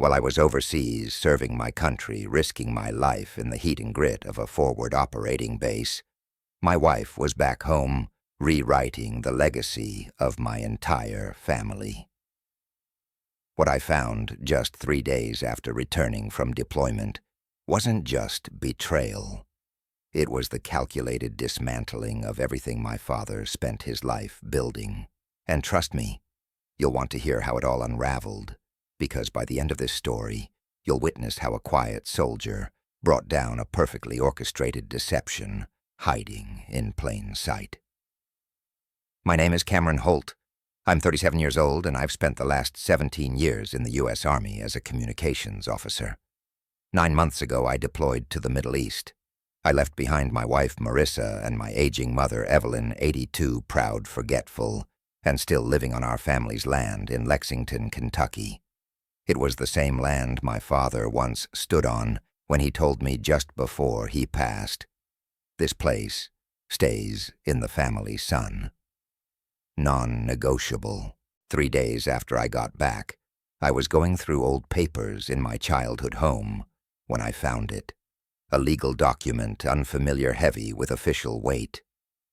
While I was overseas serving my country, risking my life in the heat and grit of a forward operating base, my wife was back home rewriting the legacy of my entire family. What I found just 3 days after returning from deployment wasn't just betrayal. It was the calculated dismantling of everything my father spent his life building. And trust me, you'll want to hear how it all unraveled, because by the end of this story, you'll witness how a quiet soldier brought down a perfectly orchestrated deception hiding in plain sight. My name is Cameron Holt. I'm 37 years old, and I've spent the last 17 years in the U.S. Army as a communications officer. 9 months ago, I deployed to the Middle East. I left behind my wife, Marissa, and my aging mother, Evelyn, 82, proud, forgetful, and still living on our family's land in Lexington, Kentucky. It was the same land my father once stood on when he told me just before he passed, "This place stays in the family sun." Non-negotiable. 3 days after I got back, I was going through old papers in my childhood home when I found it. A legal document, unfamiliar, heavy with official weight.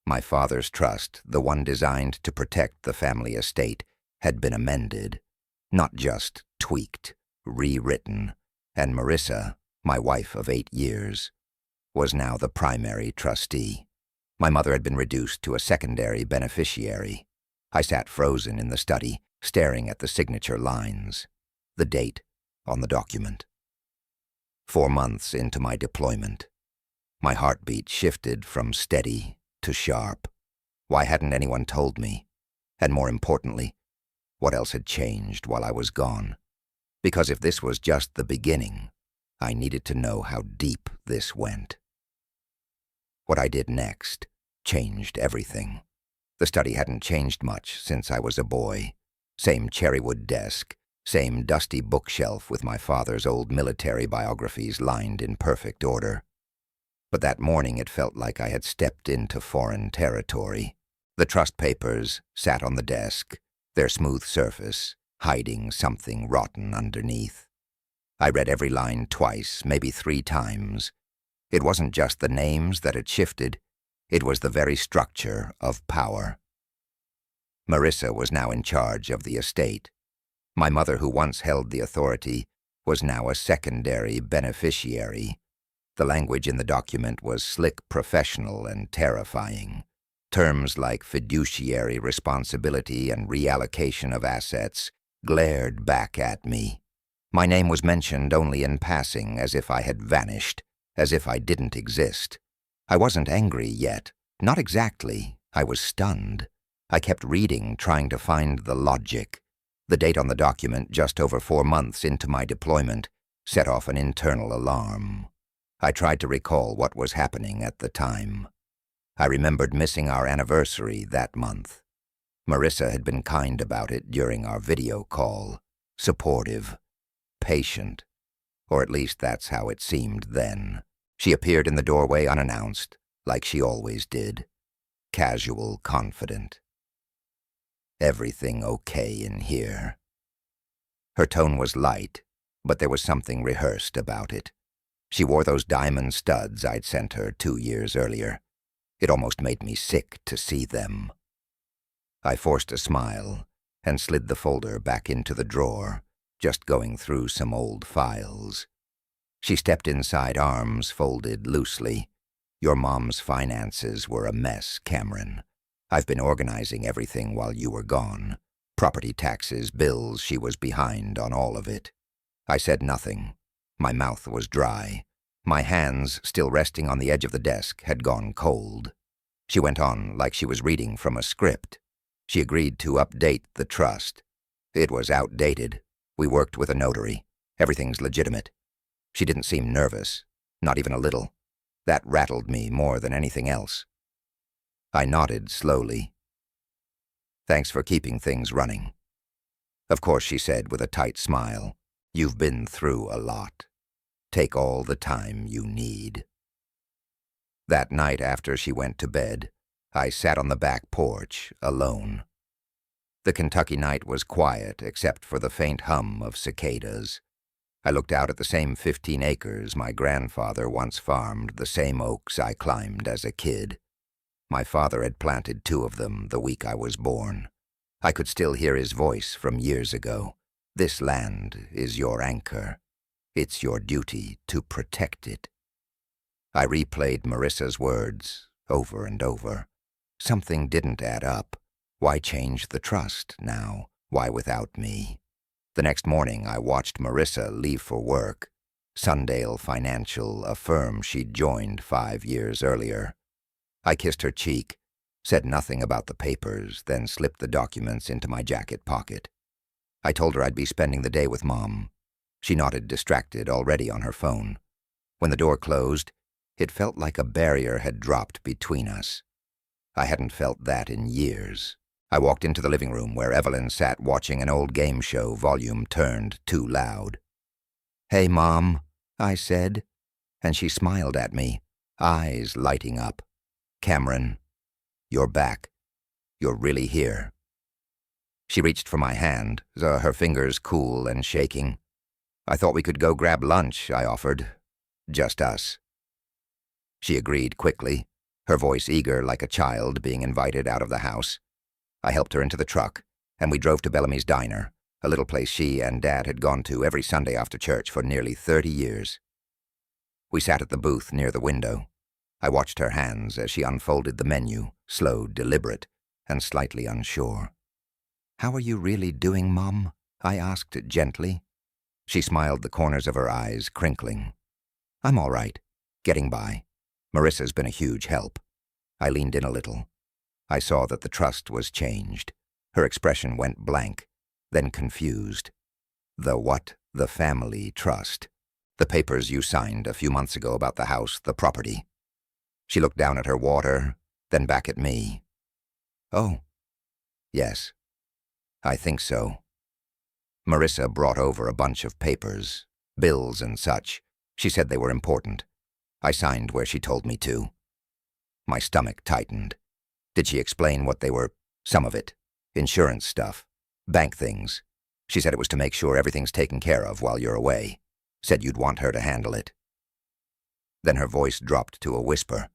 My father's trust, the one designed to protect the family estate, had been amended, not just tweaked, rewritten, and Marissa, my wife of 8 years, was now the primary trustee. My mother had been reduced to a secondary beneficiary. I sat frozen in the study, staring at the signature lines, the date on the document. 4 months into my deployment, my heartbeat shifted from steady to sharp. Why hadn't anyone told me? And more importantly, what else had changed while I was gone? Because if this was just the beginning, I needed to know how deep this went. What I did next changed everything. The study hadn't changed much since I was a boy. Same cherrywood desk, same dusty bookshelf with my father's old military biographies lined in perfect order. But that morning it felt like I had stepped into foreign territory. The trust papers sat on the desk, their smooth surface hiding something rotten underneath. I read every line twice, maybe 3 times. It wasn't just the names that had shifted, it was the very structure of power. Marissa was now in charge of the estate. My mother, who once held the authority, was now a secondary beneficiary. The language in the document was slick, professional, and terrifying. Terms like fiduciary responsibility and reallocation of assets glared back at me. My name was mentioned only in passing, as if I had vanished, as if I didn't exist. I wasn't angry yet. Not exactly. I was stunned. I kept reading, trying to find the logic. The date on the document, just over 4 months into my deployment, set off an internal alarm. I tried to recall what was happening at the time. I remembered missing our anniversary that month. Marissa had been kind about it during our video call, supportive, patient, or at least that's how it seemed then. She appeared in the doorway unannounced, like she always did, casual, confident. "Everything okay in here?" Her tone was light, but there was something rehearsed about it. She wore those diamond studs I'd sent her 2 years earlier. It almost made me sick to see them. I forced a smile and slid the folder back into the drawer, just going through some old files. She stepped inside, arms folded loosely. "Your mom's finances were a mess, Cameron. I've been organizing everything while you were gone. Property taxes, bills, she was behind on all of it." I said nothing. My mouth was dry. My hands, still resting on the edge of the desk, had gone cold. She went on like she was reading from a script. She agreed to update the trust. It was outdated. We worked with a notary. Everything's legitimate. She didn't seem nervous, not even a little. That rattled me more than anything else. I nodded slowly. "Thanks for keeping things running." "Of course," she said with a tight smile. "You've been through a lot. Take all the time you need." That night after she went to bed, I sat on the back porch, alone. The Kentucky night was quiet except for the faint hum of cicadas. I looked out at the same 15 acres my grandfather once farmed, the same oaks I climbed as a kid. My father had planted 2 of them the week I was born. I could still hear his voice from years ago. This land is your anchor. It's your duty to protect it. I replayed Marissa's words over and over. Something didn't add up. Why change the trust now? Why without me? The next morning, I watched Marissa leave for work. Sundale Financial, a firm she'd joined 5 years earlier. I kissed her cheek, said nothing about the papers, then slipped the documents into my jacket pocket. I told her I'd be spending the day with Mom. She nodded, distracted, already on her phone. When the door closed, it felt like a barrier had dropped between us. I hadn't felt that in years. I walked into the living room where Evelyn sat watching an old game show, volume turned too loud. "Hey, Mom," I said, and she smiled at me, eyes lighting up. "Cameron, you're back. You're really here." She reached for my hand, her fingers cool and shaking. "I thought we could go grab lunch," I offered. "Just us." She agreed quickly, her voice eager like a child being invited out of the house. I helped her into the truck, and we drove to Bellamy's Diner, a little place she and Dad had gone to every Sunday after church for nearly 30 years. We sat at the booth near the window. I watched her hands as she unfolded the menu, slow, deliberate, and slightly unsure. "How are you really doing, Mom?" I asked gently. She smiled, the corners of her eyes crinkling. "I'm all right, getting by. Marissa's been a huge help." I leaned in a little. I saw that the trust was changed. Her expression went blank, then confused. "The what?" "The family trust. The papers you signed a few months ago about the house, the property." She looked down at her water, then back at me. "Oh, yes, I think so." Marissa brought over a bunch of papers, bills and such. She said they were important. I signed where she told me to. My stomach tightened. Did she explain what they were? Some of it. Insurance stuff. Bank things. She said it was to make sure everything's taken care of while you're away. Said you'd want her to handle it. Then her voice dropped to a whisper.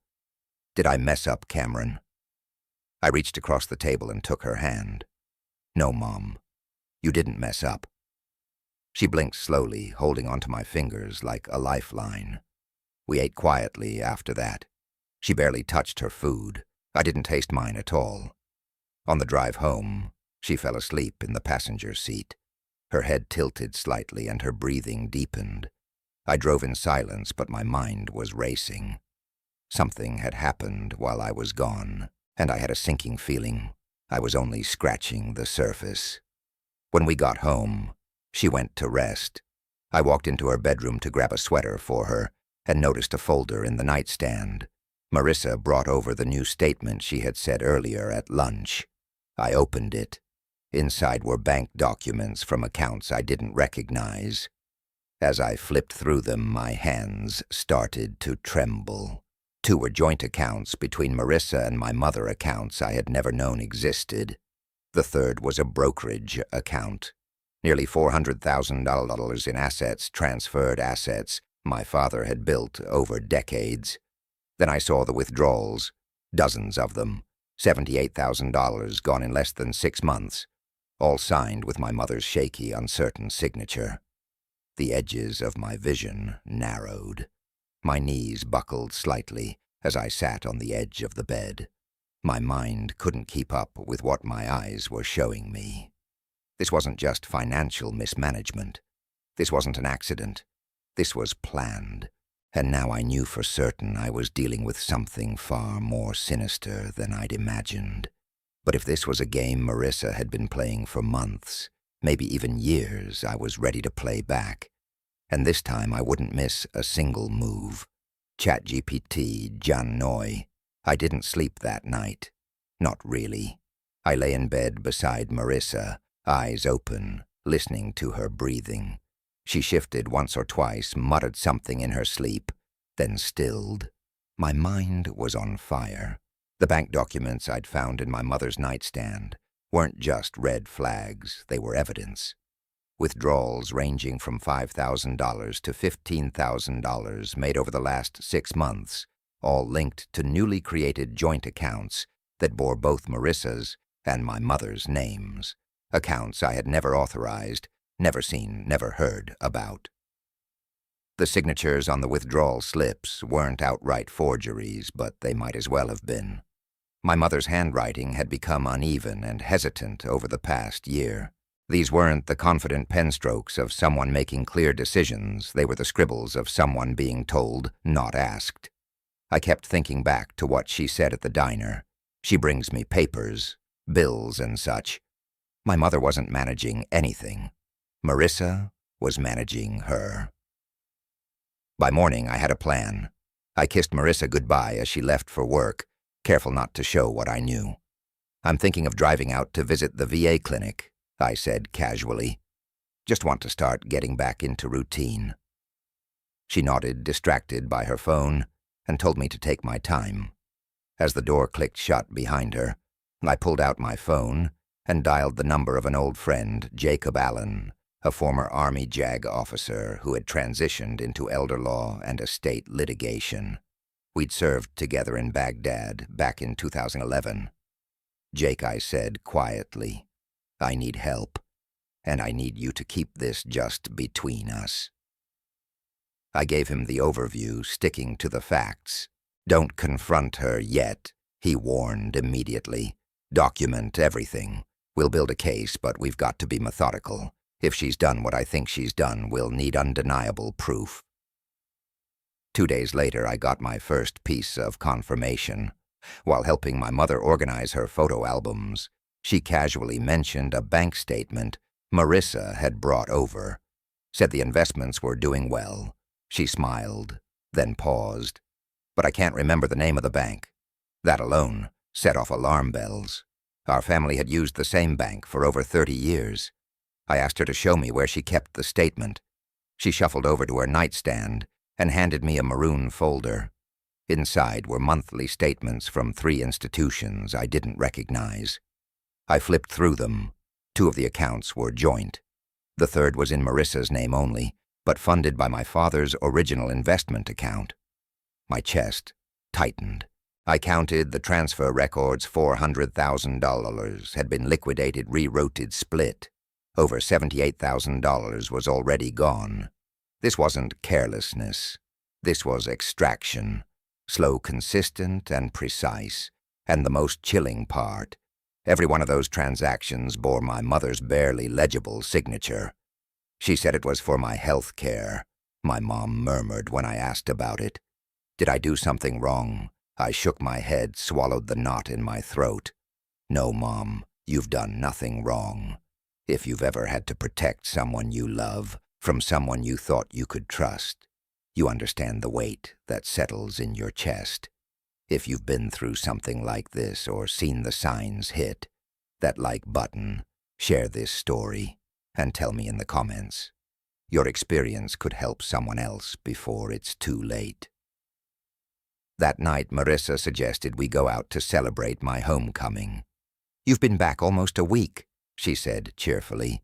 "Did I mess up, Cameron?" I reached across the table and took her hand. "No, Mom. You didn't mess up." She blinked slowly, holding onto my fingers like a lifeline. We ate quietly after that. She barely touched her food. I didn't taste mine at all. On the drive home, she fell asleep in the passenger seat. Her head tilted slightly and her breathing deepened. I drove in silence, but my mind was racing. Something had happened while I was gone, and I had a sinking feeling I was only scratching the surface. When we got home, she went to rest. I walked into her bedroom to grab a sweater for her and noticed a folder in the nightstand. Marissa brought over the new statement she had said earlier at lunch. I opened it. Inside were bank documents from accounts I didn't recognize. As I flipped through them, my hands started to tremble. 2 were joint accounts between Marissa and my mother, accounts I had never known existed. The 3rd was a brokerage account. Nearly $400,000 in assets, transferred assets my father had built over decades. Then I saw the withdrawals, dozens of them, $78,000 gone in less than 6 months, all signed with my mother's shaky, uncertain signature. The edges of my vision narrowed. My knees buckled slightly as I sat on the edge of the bed. My mind couldn't keep up with what my eyes were showing me. This wasn't just financial mismanagement. This wasn't an accident. This was planned. And now I knew for certain I was dealing with something far more sinister than I'd imagined. But if this was a game Marissa had been playing for months, maybe even years, I was ready to play back. And this time I wouldn't miss a single move. ChatGPT, Jan Noy. I didn't sleep that night. Not really. I lay in bed beside Marissa, eyes open, listening to her breathing. She shifted once or twice, muttered something in her sleep, then stilled. My mind was on fire. The bank documents I'd found in my mother's nightstand weren't just red flags, they were evidence. withdrawals ranging from $5,000 to $15,000 made over the last 6 months, all linked to newly created joint accounts that bore both Marissa's and my mother's names, accounts I had never authorized, never seen, never heard about. The signatures on the withdrawal slips weren't outright forgeries, but they might as well have been. My mother's handwriting had become uneven and hesitant over the past year. These weren't the confident pen strokes of someone making clear decisions, they were the scribbles of someone being told, not asked. I kept thinking back to what she said at the diner. She brings me papers, bills and such. My mother wasn't managing anything. Marissa was managing her. By morning, I had a plan. I kissed Marissa goodbye as she left for work, careful not to show what I knew. "I'm thinking of driving out to visit the VA clinic," I said casually. "Just want to start getting back into routine." She nodded, distracted by her phone, and told me to take my time. As the door clicked shut behind her, I pulled out my phone and dialed the number of an old friend, Jacob Allen, a former Army JAG officer who had transitioned into elder law and estate litigation. We'd served together in Baghdad back in 2011. "Jake," I said quietly, "I need help, and I need you to keep this just between us." I gave him the overview, sticking to the facts. "Don't confront her yet," he warned immediately. "Document everything. We'll build a case, but we've got to be methodical. If she's done what I think she's done, we'll need undeniable proof." 2 days later, I got my first piece of confirmation. While helping my mother organize her photo albums, she casually mentioned a bank statement Marissa had brought over. Said the investments were doing well. She smiled, then paused. "But I can't remember the name of the bank." That alone set off alarm bells. Our family had used the same bank for over 30 years. I asked her to show me where she kept the statement. She shuffled over to her nightstand and handed me a maroon folder. Inside were monthly statements from 3 institutions I didn't recognize. I flipped through them. 2 of the accounts were joint. The third was in Marissa's name only, but funded by my father's original investment account. My chest tightened. I counted the transfer records. $400,000 had been liquidated, rerouted, split. Over $78,000 was already gone. This wasn't carelessness. This was extraction. Slow, consistent, and precise. And the most chilling part, every one of those transactions bore my mother's barely legible signature. She said it was for my health care, my mom murmured when I asked about it. Did I do something wrong? I shook my head, swallowed the knot in my throat. "No, Mom, you've done nothing wrong. If you've ever had to protect someone you love from someone you thought you could trust, you understand the weight that settles in your chest. If you've been through something like this or seen the signs hit that like button, share this story and tell me in the comments. Your experience could help someone else before it's too late." That night, Marissa suggested we go out to celebrate my homecoming. "You've been back almost a week," she said cheerfully.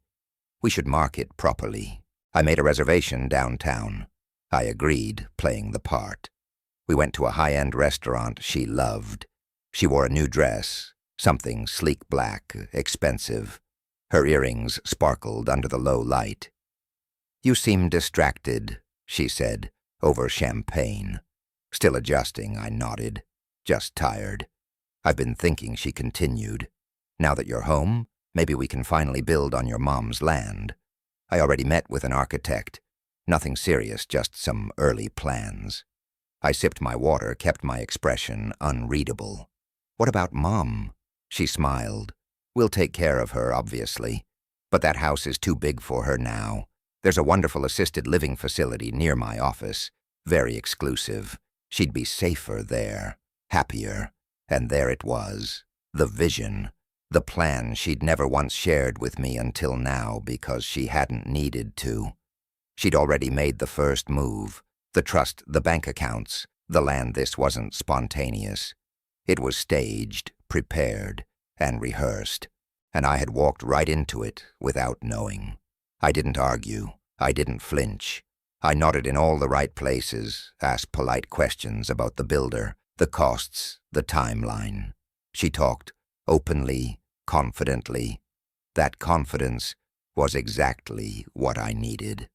"We should mark it properly." I made a reservation downtown. I agreed, playing the part. We went to a high-end restaurant she loved. She wore a new dress, something sleek black, expensive. Her earrings sparkled under the low light. "You seem distracted," she said, "over champagne." Still adjusting, I nodded. "Just tired." "I've been thinking," she continued. "Now that you're home, maybe we can finally build on your mom's land. I already met with an architect. Nothing serious, just some early plans." I sipped my water, kept my expression unreadable. "What about Mom?" She smiled. "We'll take care of her, obviously. But that house is too big for her now. There's a wonderful assisted living facility near my office. Very exclusive. She'd be safer there, happier. And there it was. The vision. The plan she'd never once shared with me until now because she hadn't needed to. She'd already made the first move. The trust, the bank accounts, the land. This wasn't spontaneous. It was staged, prepared, and rehearsed. And I had walked right into it without knowing. I didn't argue. I didn't flinch. I nodded in all the right places, asked polite questions about the builder, the costs, the timeline. She talked openly, confidently. That confidence was exactly what I needed.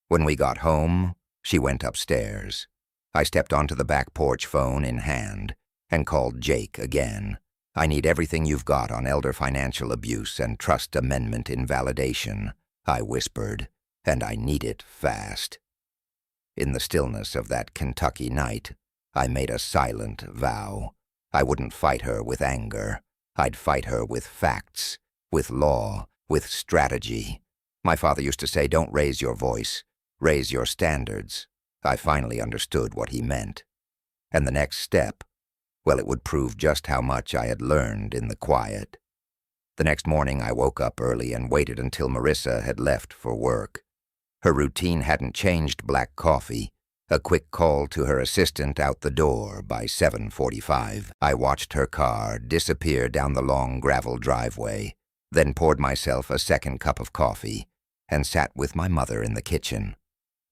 When we got home, she went upstairs. I stepped onto the back porch, phone in hand, and called Jake again. I need everything you've got on elder financial abuse and trust amendment invalidation, I whispered, and I need it fast. In the stillness of that Kentucky night, I made a silent vow. I wouldn't fight her with anger. I'd fight her with facts, with law, with strategy. My father used to say, don't raise your voice, raise your standards. I finally understood what he meant. And the next step, well, it would prove just how much I had learned in the quiet. The next morning I woke up early and waited until Marissa had left for work. Her routine hadn't changed: black coffee, a quick call to her assistant out the door by 7:45. I watched her car disappear down the long gravel driveway, then poured myself a second cup of coffee and sat with my mother in the kitchen.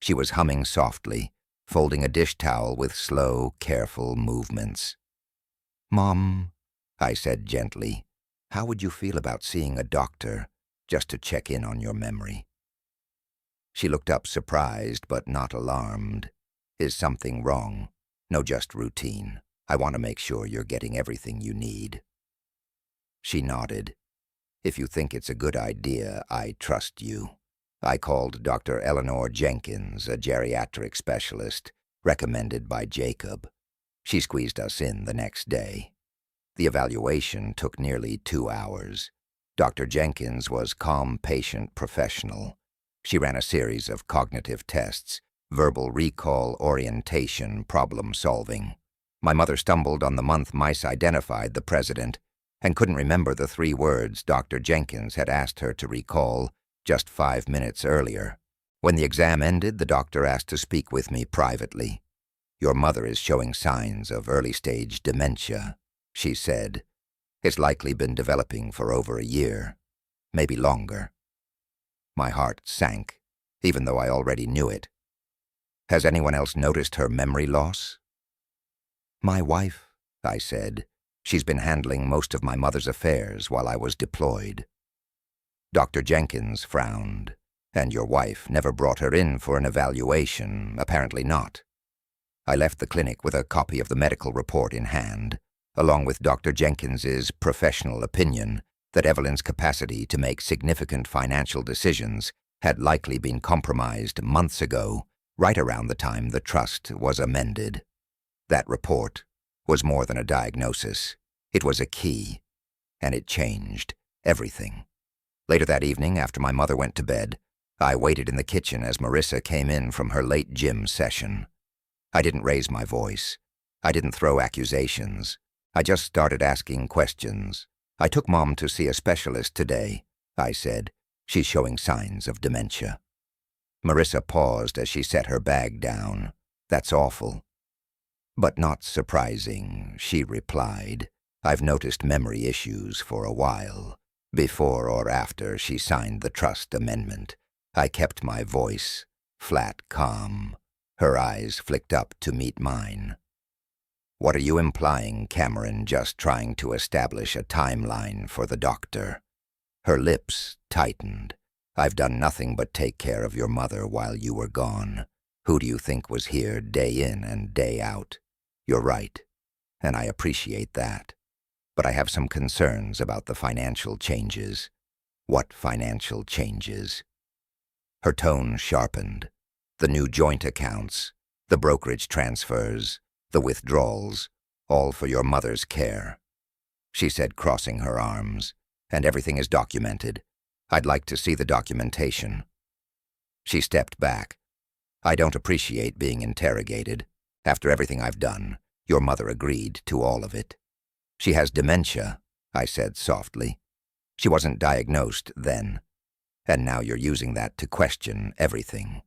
She was humming softly, folding a dish towel with slow, careful movements. "Mom," I said gently, "how would you feel about seeing a doctor just to check in on your memory?" She looked up, surprised but not alarmed. "Is something wrong?" "No, just routine. I want to make sure you're getting everything you need." She nodded. "If you think it's a good idea, I trust you." I called Dr. Eleanor Jenkins, a geriatric specialist, recommended by Jacob. She squeezed us in the next day. The evaluation took nearly 2 hours. Dr. Jenkins was calm, patient, professional. She ran a series of cognitive tests: verbal recall, orientation, problem-solving. My mother stumbled on the month mice identified the president and couldn't remember the 3 words Dr. Jenkins had asked her to recall just 5 minutes earlier. When the exam ended, the doctor asked to speak with me privately. "Your mother is showing signs of early-stage dementia," she said. "It's likely been developing for over a year, maybe longer." My heart sank, even though I already knew it. "Has anyone else noticed her memory loss?" "My wife," I said. "She's been handling most of my mother's affairs while I was deployed." Dr. Jenkins frowned. "And your wife never brought her in for an evaluation?" "Apparently not." I left the clinic with a copy of the medical report in hand, along with Dr. Jenkins's professional opinion that Evelyn's capacity to make significant financial decisions had likely been compromised months ago, right around the time the trust was amended. That report was more than a diagnosis. It was a key, and it changed everything. Later that evening, after my mother went to bed, I waited in the kitchen as Marissa came in from her late gym session. I didn't raise my voice. I didn't throw accusations. I just started asking questions. "I took Mom to see a specialist today," I said. "She's showing signs of dementia." Marissa paused as she set her bag down. "That's awful." "But not surprising," she replied. "I've noticed memory issues for a while." Before or after she signed the trust amendment, I kept my voice flat, calm. Her eyes flicked up to meet mine. "What are you implying, Cameron, just trying to establish a timeline for the doctor?" Her lips tightened. "I've done nothing but take care of your mother while you were gone. Who do you think was here day in and day out? You're right, and I appreciate that. But I have some concerns about the financial changes." "What financial changes?" Her tone sharpened. "The new joint accounts, the brokerage transfers, the withdrawals, all for your mother's care," she said, crossing her arms. "And everything is documented. I'd like to see the documentation." She stepped back. "I don't appreciate being interrogated. After everything I've done, your mother agreed to all of it." "She has dementia," I said softly. "She wasn't diagnosed then. And now you're using that to question everything."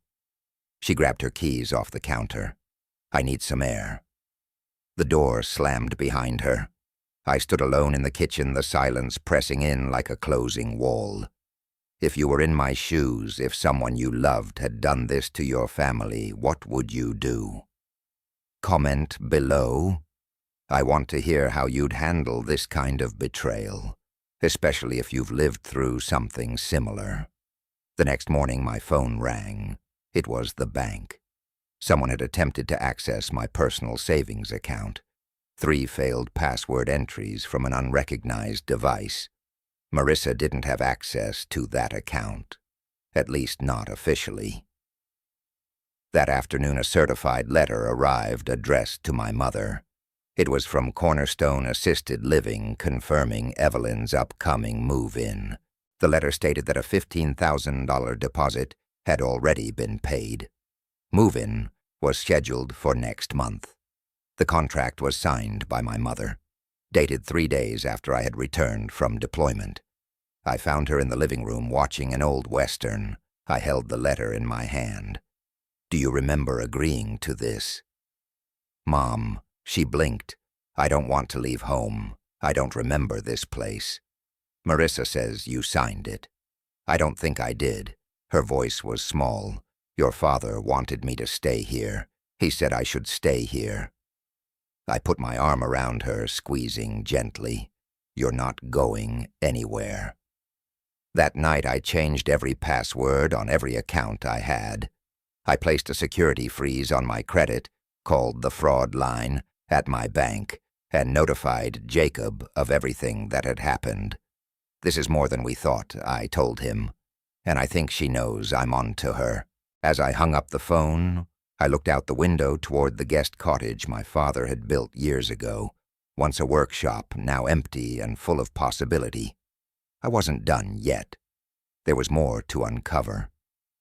She grabbed her keys off the counter. "I need some air." The door slammed behind her. I stood alone in the kitchen, the silence pressing in like a closing wall. If you were in my shoes, if someone you loved had done this to your family, what would you do? Comment below. I want to hear how you'd handle this kind of betrayal, especially if you've lived through something similar. The next morning, my phone rang. It was the bank. Someone had attempted to access my personal savings account. 3 failed password entries from an unrecognized device. Marissa didn't have access to that account, at least not officially. That afternoon, a certified letter arrived addressed to my mother. It was from Cornerstone Assisted Living confirming Evelyn's upcoming move-in. The letter stated that a $15,000 deposit had already been paid. Move-in was scheduled for next month. The contract was signed by my mother, dated 3 days after I had returned from deployment. I found her in the living room watching an old Western. I held the letter in my hand. "Do you remember agreeing to this?" "Mom," she blinked. "I don't want to leave home. I don't remember this place." "Marissa says you signed it." "I don't think I did." Her voice was small. "Your father wanted me to stay here. He said I should stay here." I put my arm around her, squeezing gently. "You're not going anywhere." That night, I changed every password on every account I had. I placed a security freeze on my credit, called the fraud line at my bank, and notified Jacob of everything that had happened. "This is more than we thought," I told him, "and I think she knows I'm on to her." As I hung up the phone, I looked out the window toward the guest cottage my father had built years ago, once a workshop, now empty and full of possibility. I wasn't done yet. There was more to uncover,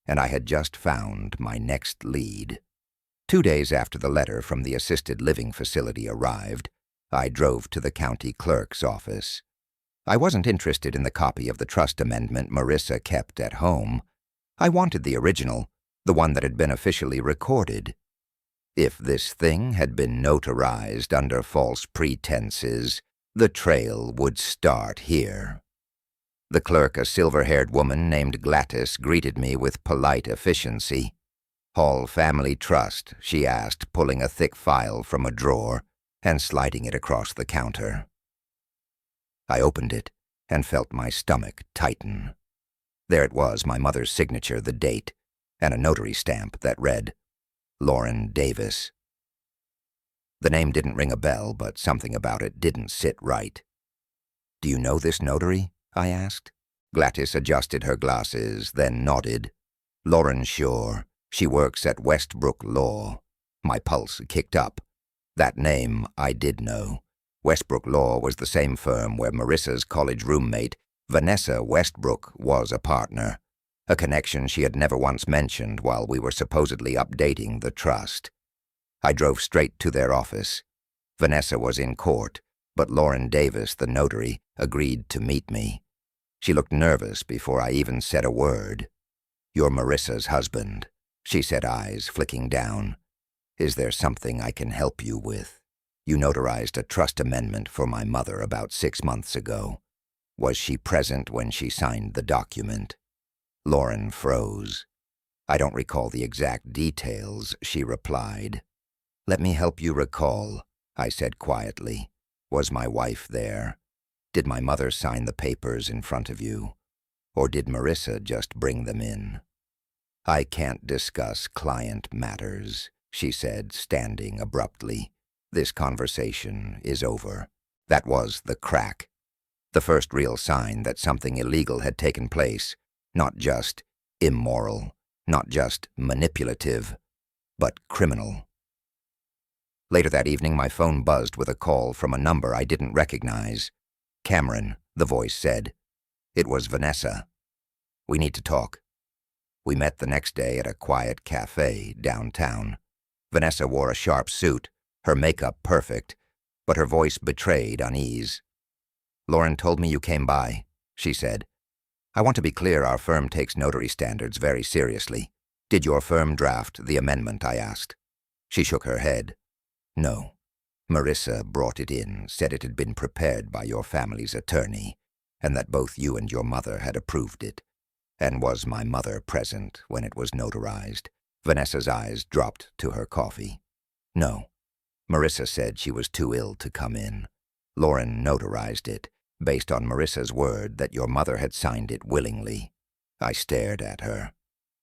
and I had just found my next lead. 2 days after the letter from the assisted living facility arrived, I drove to the county clerk's office. I wasn't interested in the copy of the trust amendment Marissa kept at home. I wanted the original, the one that had been officially recorded. If this thing had been notarized under false pretenses, the trail would start here. The clerk, a silver-haired woman named Gladys, greeted me with polite efficiency. "Hall Family Trust," she asked, pulling a thick file from a drawer and sliding it across the counter. I opened it and felt my stomach tighten. There it was, my mother's signature, the date, and a notary stamp that read, Lauren Davis. The name didn't ring a bell, but something about it didn't sit right. "Do you know this notary?" I asked. Gladys adjusted her glasses, then nodded. "Lauren Shore. She works at Westbrook Law." My pulse kicked up. That name I did know. Westbrook Law was the same firm where Marissa's college roommate, Vanessa Westbrook, was a partner, a connection she had never once mentioned while we were supposedly updating the trust. I drove straight to their office. Vanessa was in court, but Lauren Davis, the notary, agreed to meet me. She looked nervous before I even said a word. "You're Marissa's husband," she said, eyes flicking down. "Is there something I can help you with? You notarized a trust amendment for my mother about 6 months ago. Was she present when she signed the document?" Lauren froze. "I don't recall the exact details," she replied. "Let me help you recall," I said quietly. "Was my wife there? Did my mother sign the papers in front of you? Or did Marissa just bring them in?" "I can't discuss client matters," she said, standing abruptly. "This conversation is over." That was the crack. The first real sign that something illegal had taken place. Not just immoral, not just manipulative, but criminal. Later that evening, my phone buzzed with a call from a number I didn't recognize. "Cameron," the voice said. It was Vanessa. "We need to talk." We met the next day at a quiet cafe downtown. Vanessa wore a sharp suit, her makeup perfect, but her voice betrayed unease. "Lauren told me you came by," she said. "I want to be clear, our firm takes notary standards very seriously. Did your firm draft the amendment?" I asked. She shook her head. "No. Marissa brought it in, said it had been prepared by your family's attorney, and that both you and your mother had approved it. And was my mother present when it was notarized? Vanessa's eyes dropped to her coffee. No. Marissa said she was too ill to come in. Lauren notarized it, based on Marissa's word that your mother had signed it willingly. I stared at her.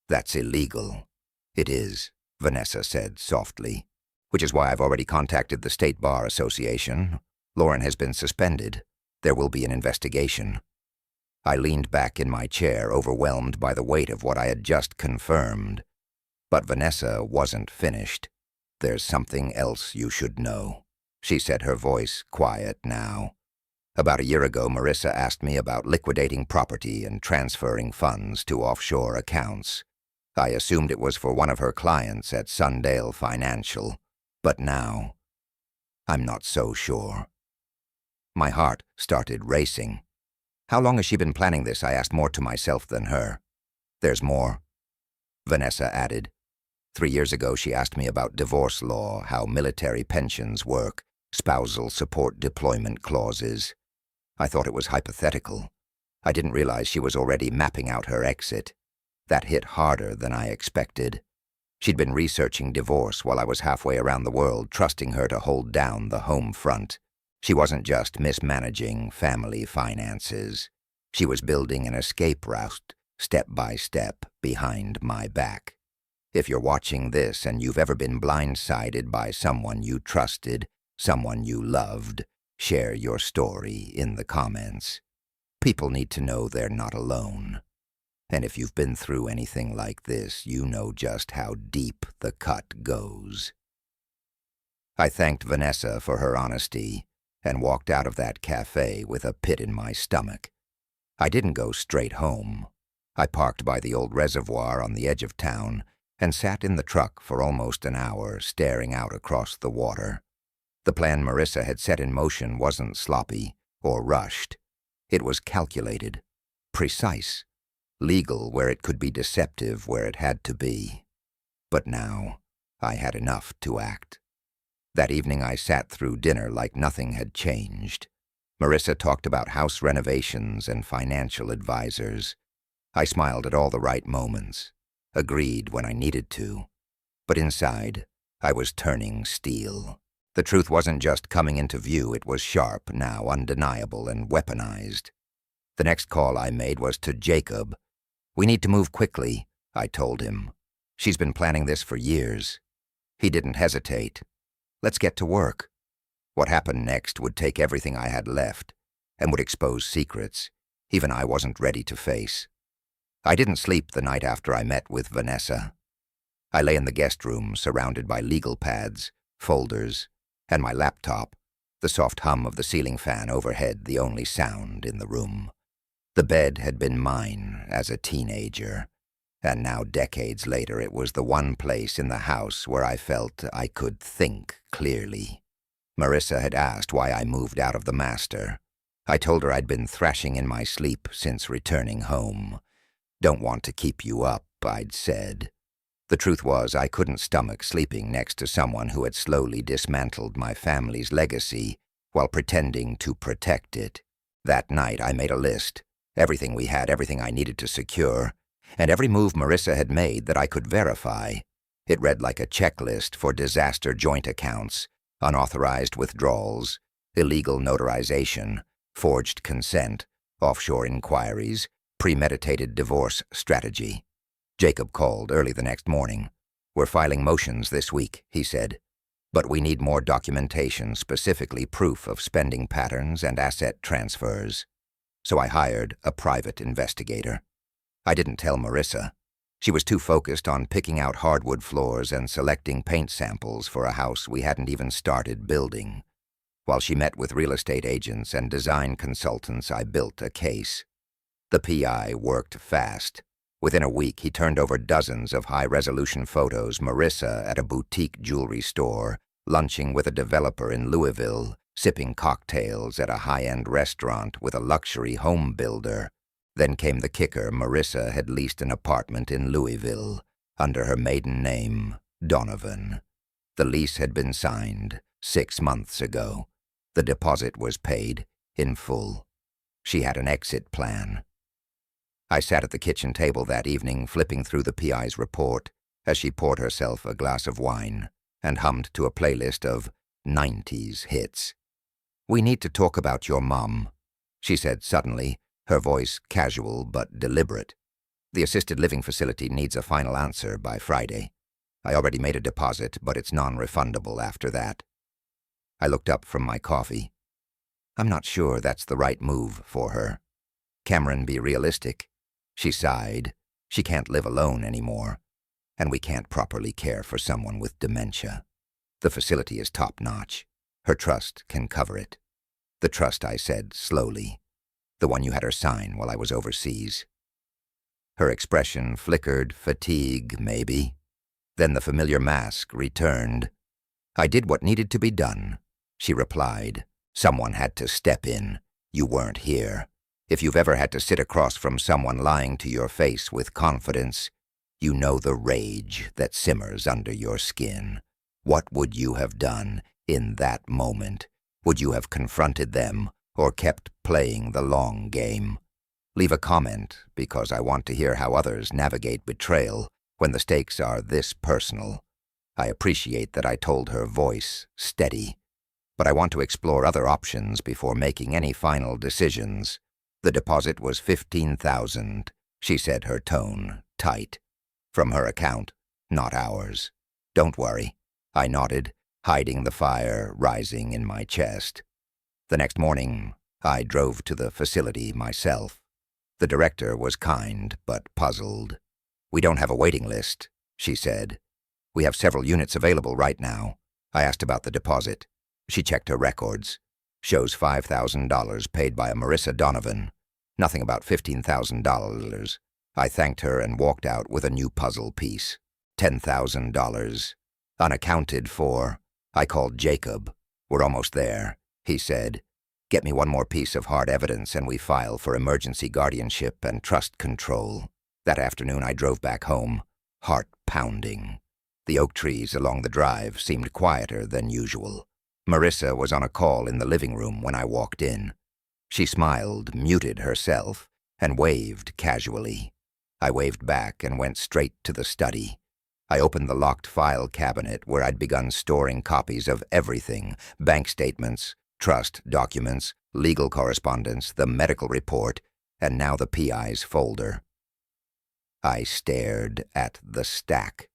That's illegal. It is, Vanessa said softly. Which is why I've already contacted the State Bar Association. Lauren has been suspended. There will be an investigation. I leaned back in my chair, overwhelmed by the weight of what I had just confirmed. But Vanessa wasn't finished. There's something else you should know, she said, her voice quiet now. About a year ago, Marissa asked me about liquidating property and transferring funds to offshore accounts. I assumed it was for one of her clients at Sundale Financial, but now I'm not so sure. My heart started racing. How long has she been planning this? I asked, more to myself than her. There's more, Vanessa added. 3 years ago, she asked me about divorce law, how military pensions work, spousal support deployment clauses. I thought it was hypothetical. I didn't realize she was already mapping out her exit. That hit harder than I expected. She'd been researching divorce while I was halfway around the world, trusting her to hold down the home front. She wasn't just mismanaging family finances. She was building an escape route, step by step, behind my back. If you're watching this and you've ever been blindsided by someone you trusted, someone you loved, share your story in the comments. People need to know they're not alone. And if you've been through anything like this, you know just how deep the cut goes. I thanked Vanessa for her honesty and walked out of that cafe with a pit in my stomach. I didn't go straight home. I parked by the old reservoir on the edge of town and sat in the truck for almost an hour, staring out across the water. The plan Marissa had set in motion wasn't sloppy or rushed. It was calculated, precise, legal where it could be, deceptive where it had to be. But now I had enough to act. That evening I sat through dinner like nothing had changed. Marissa talked about house renovations and financial advisors. I smiled at all the right moments, agreed when I needed to. But inside, I was turning steel. The truth wasn't just coming into view, it was sharp, now undeniable and weaponized. The next call I made was to Jacob. We need to move quickly, I told him. She's been planning this for years. He didn't hesitate. Let's get to work. What happened next would take everything I had left and would expose secrets even I wasn't ready to face. I didn't sleep the night after I met with Vanessa. I lay in the guest room surrounded by legal pads, folders, and my laptop, the soft hum of the ceiling fan overhead the only sound in the room. The bed had been mine as a teenager, and now decades later it was the one place in the house where I felt I could think clearly. Marissa had asked why I moved out of the master. I told her I'd been thrashing in my sleep since returning home. Don't want to keep you up, I'd said. The truth was I couldn't stomach sleeping next to someone who had slowly dismantled my family's legacy while pretending to protect it. That night I made a list, everything we had, everything I needed to secure, and every move Marissa had made that I could verify. It read like a checklist for disaster joint accounts, unauthorized withdrawals, illegal notarization, forged consent, offshore inquiries, premeditated divorce strategy. Jacob called early the next morning. We're filing motions this week, he said, but we need more documentation, specifically proof of spending patterns and asset transfers. So I hired a private investigator. I didn't tell Marissa. She was too focused on picking out hardwood floors and selecting paint samples for a house we hadn't even started building. While she met with real estate agents and design consultants, I built a case. The PI worked fast. Within a week, he turned over dozens of high-resolution photos, Marissa at a boutique jewelry store, lunching with a developer in Louisville, sipping cocktails at a high-end restaurant with a luxury home builder. Then came the kicker. Marissa had leased an apartment in Louisville, under her maiden name, Donovan. The lease had been signed 6 months ago. The deposit was paid in full. She had an exit plan. I sat at the kitchen table that evening, flipping through the PI's report as she poured herself a glass of wine and hummed to a playlist of 90s hits. "We need to talk about your mom," she said suddenly, her voice casual but deliberate. "The assisted living facility needs a final answer by Friday. I already made a deposit, but it's non-refundable after that." I looked up from my coffee. "I'm not sure that's the right move for her. Cameron, be realistic." She sighed. "She can't live alone anymore, and we can't properly care for someone with dementia. The facility is top-notch. Her trust can cover it." "The trust," I said slowly. "The one you had her sign while I was overseas." Her expression flickered, fatigue, maybe. Then the familiar mask returned. "I did what needed to be done," she replied. "Someone had to step in. You weren't here. If you've ever had to sit across from someone lying to your face with confidence, you know the rage that simmers under your skin. What would you have done in that moment? Would you have confronted them or kept playing the long game? Leave a comment, because I want to hear how others navigate betrayal when the stakes are this personal." I appreciate that I told her voice steady, but I want to explore other options before making any final decisions. "The deposit was $15,000, she said, her tone tight. "From her account, not ours. Don't worry." I nodded, hiding the fire rising in my chest. The next morning, I drove to the facility myself. The director was kind but puzzled. "We don't have a waiting list," she said. "We have several units available right now." I asked about the deposit. She checked her records. "Shows $5,000 paid by a Marissa Donovan. Nothing about $15,000. I thanked her and walked out with a new puzzle piece. $10,000. Unaccounted for. I called Jacob. "We're almost there," he said. "Get me one more piece of hard evidence and we file for emergency guardianship and trust control." That afternoon I drove back home, heart pounding. The oak trees along the drive seemed quieter than usual. Marissa was on a call in the living room when I walked in. She smiled, muted herself, and waved casually. I waved back and went straight to the study. I opened the locked file cabinet where I'd begun storing copies of everything: bank statements, trust documents, legal correspondence, the medical report, and now the PI's folder. I stared at the stack.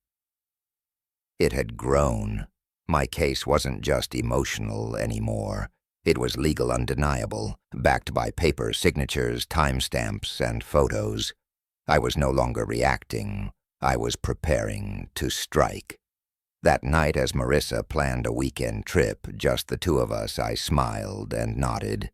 It had grown. My case wasn't just emotional anymore. It was legal undeniable, backed by paper signatures, timestamps, and photos. I was no longer reacting. I was preparing to strike. That night, as Marissa planned a weekend trip, just the two of us, I smiled and nodded.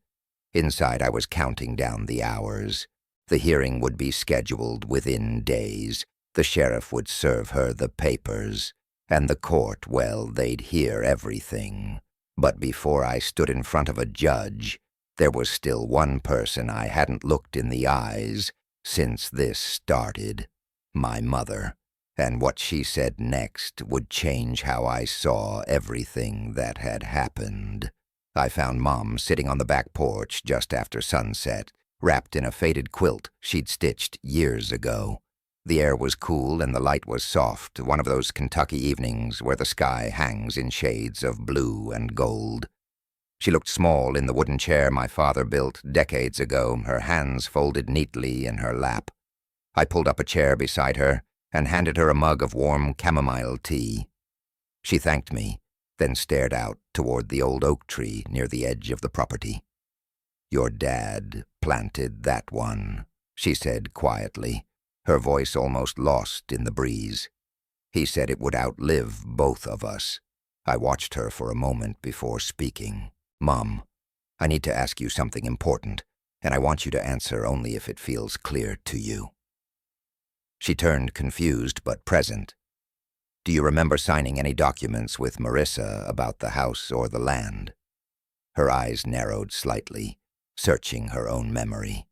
Inside, I was counting down the hours. The hearing would be scheduled within days. The sheriff would serve her the papers. And the court, well, they'd hear everything. But before I stood in front of a judge, there was still one person I hadn't looked in the eyes since this started: my mother. And what she said next would change how I saw everything that had happened. I found Mom sitting on the back porch just after sunset, wrapped in a faded quilt she'd stitched years ago. The air was cool and the light was soft, one of those Kentucky evenings where the sky hangs in shades of blue and gold. She looked small in the wooden chair my father built decades ago, her hands folded neatly in her lap. I pulled up a chair beside her and handed her a mug of warm chamomile tea. She thanked me, then stared out toward the old oak tree near the edge of the property. "Your dad planted that one," she said quietly, her voice almost lost in the breeze. "He said it would outlive both of us." I watched her for a moment before speaking. "Mom, I need to ask you something important, and I want you to answer only if it feels clear to you." She turned confused but present. "Do you remember signing any documents with Marissa about the house or the land?" Her eyes narrowed slightly, searching her own memory.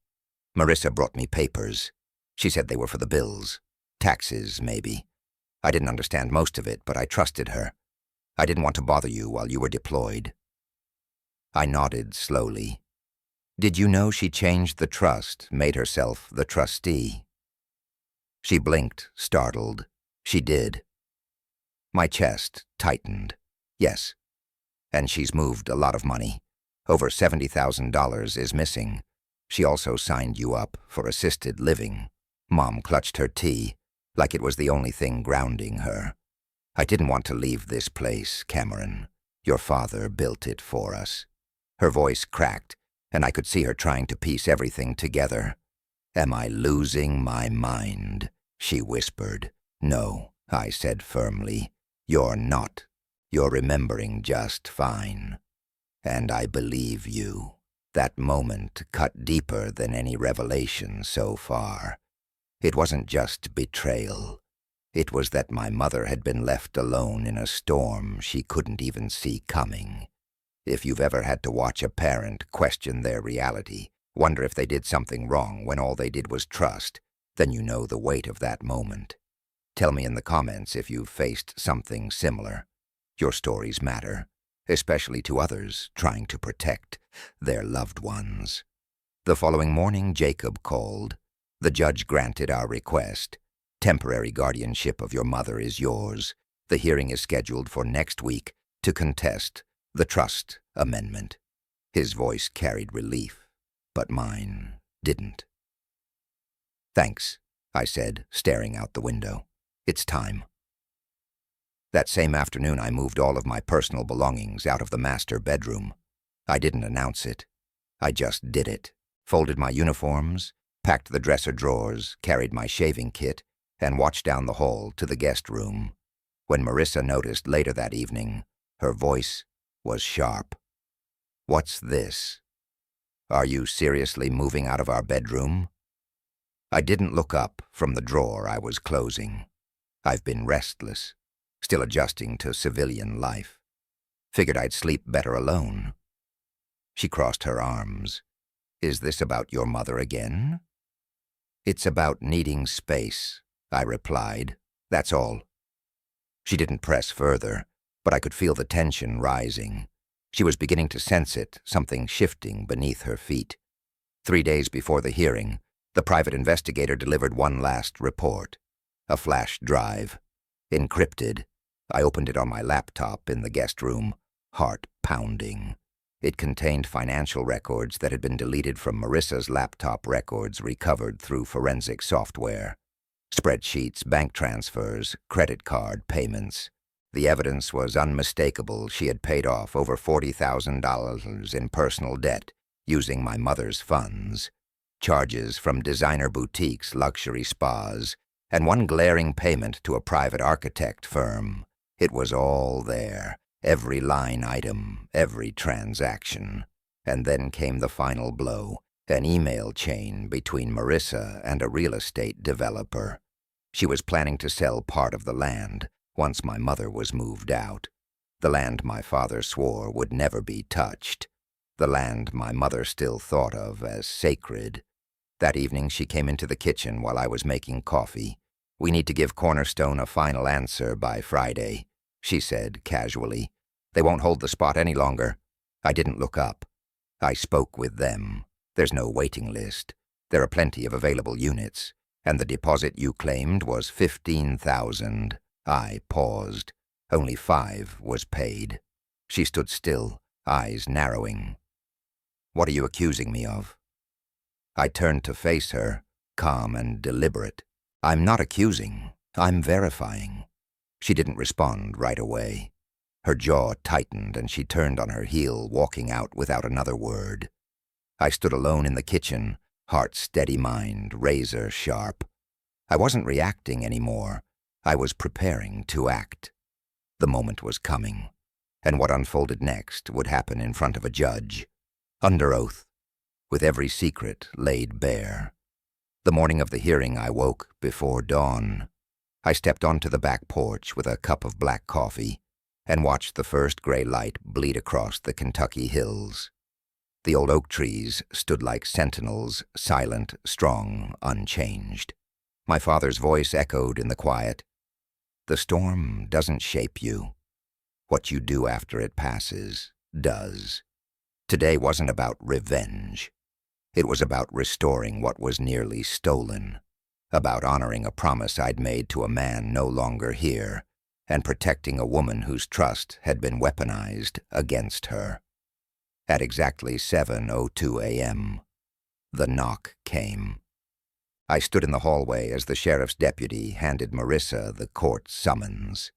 "Marissa brought me papers. She said they were for the bills. Taxes, maybe. I didn't understand most of it, but I trusted her. I didn't want to bother you while you were deployed." I nodded slowly. Did you know she changed the trust, made herself the trustee? She blinked, startled. She did. My chest tightened. Yes. And she's moved a lot of money. Over $70,000 is missing. She also signed you up for assisted living. Mom clutched her tea, like it was the only thing grounding her. I didn't want to leave this place, Cameron. Your father built it for us. Her voice cracked, and I could see her trying to piece everything together. Am I losing my mind? She whispered. No, I said firmly. You're not. You're remembering just fine. And I believe you. That moment cut deeper than any revelation so far. It wasn't just betrayal. It was that my mother had been left alone in a storm she couldn't even see coming. If you've ever had to watch a parent question their reality, wonder if they did something wrong when all they did was trust, then you know the weight of that moment. Tell me in the comments if you've faced something similar. Your stories matter, especially to others trying to protect their loved ones. The following morning, Jacob called. The judge granted our request. Temporary guardianship of your mother is yours. The hearing is scheduled for next week to contest the trust amendment. His voice carried relief, but mine didn't. Thanks, I said, staring out the window. It's time. That same afternoon, I moved all of my personal belongings out of the master bedroom. I didn't announce it. I just did it. Folded my uniforms, packed the dresser drawers, carried my shaving kit, and watched down the hall to the guest room. When Marissa noticed later that evening, her voice was sharp. What's this? Are you seriously moving out of our bedroom? I didn't look up from the drawer I was closing. I've been restless, still adjusting to civilian life. Figured I'd sleep better alone. She crossed her arms. Is this about your mother again? It's about needing space, I replied. That's all. She didn't press further, but I could feel the tension rising. She was beginning to sense it, something shifting beneath her feet. 3 days before the hearing, the private investigator delivered one last report. A flash drive. Encrypted. I opened it on my laptop in the guest room, heart pounding. It contained financial records that had been deleted from Marissa's laptop records recovered through forensic software. Spreadsheets, bank transfers, credit card payments. The evidence was unmistakable. She had paid off over $40,000 in personal debt using my mother's funds. Charges from designer boutiques, luxury spas, and one glaring payment to a private architect firm. It was all there, every line item, every transaction. And then came the final blow, an email chain between Marissa and a real estate developer. She was planning to sell part of the land once my mother was moved out. The land my father swore would never be touched. The land my mother still thought of as sacred. That evening she came into the kitchen while I was making coffee. We need to give Cornerstone a final answer by Friday, she said casually. They won't hold the spot any longer. I didn't look up. I spoke with them. There's no waiting list. There are plenty of available units, and the deposit you claimed was $15,000. I paused. Only 5 was paid. She stood still, eyes narrowing. What are you accusing me of? I turned to face her, calm and deliberate. I'm not accusing. I'm verifying. She didn't respond right away. Her jaw tightened and she turned on her heel, walking out without another word. I stood alone in the kitchen, heart steady, mind razor sharp. I wasn't reacting anymore. I was preparing to act. The moment was coming, and what unfolded next would happen in front of a judge, under oath, with every secret laid bare. The morning of the hearing, I woke before dawn. I stepped onto the back porch with a cup of black coffee and watched the first gray light bleed across the Kentucky hills. The old oak trees stood like sentinels, silent, strong, unchanged. My father's voice echoed in the quiet. The storm doesn't shape you. What you do after it passes does. Today wasn't about revenge. It was about restoring what was nearly stolen, about honoring a promise I'd made to a man no longer here, and protecting a woman whose trust had been weaponized against her. At exactly 7:02 a.m., the knock came. I stood in the hallway as the sheriff's deputy handed Marissa the court summons.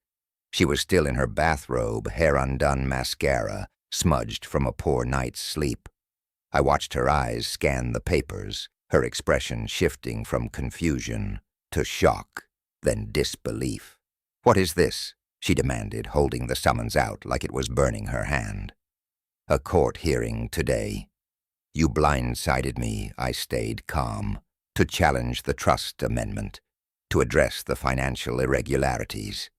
She was still in her bathrobe, hair undone, mascara smudged from a poor night's sleep. I watched her eyes scan the papers, her expression shifting from confusion to shock, then disbelief. "What is this?" she demanded, holding the summons out like it was burning her hand. "A court hearing today. You blindsided me," I stayed calm, "to challenge the trust amendment, to address the financial irregularities."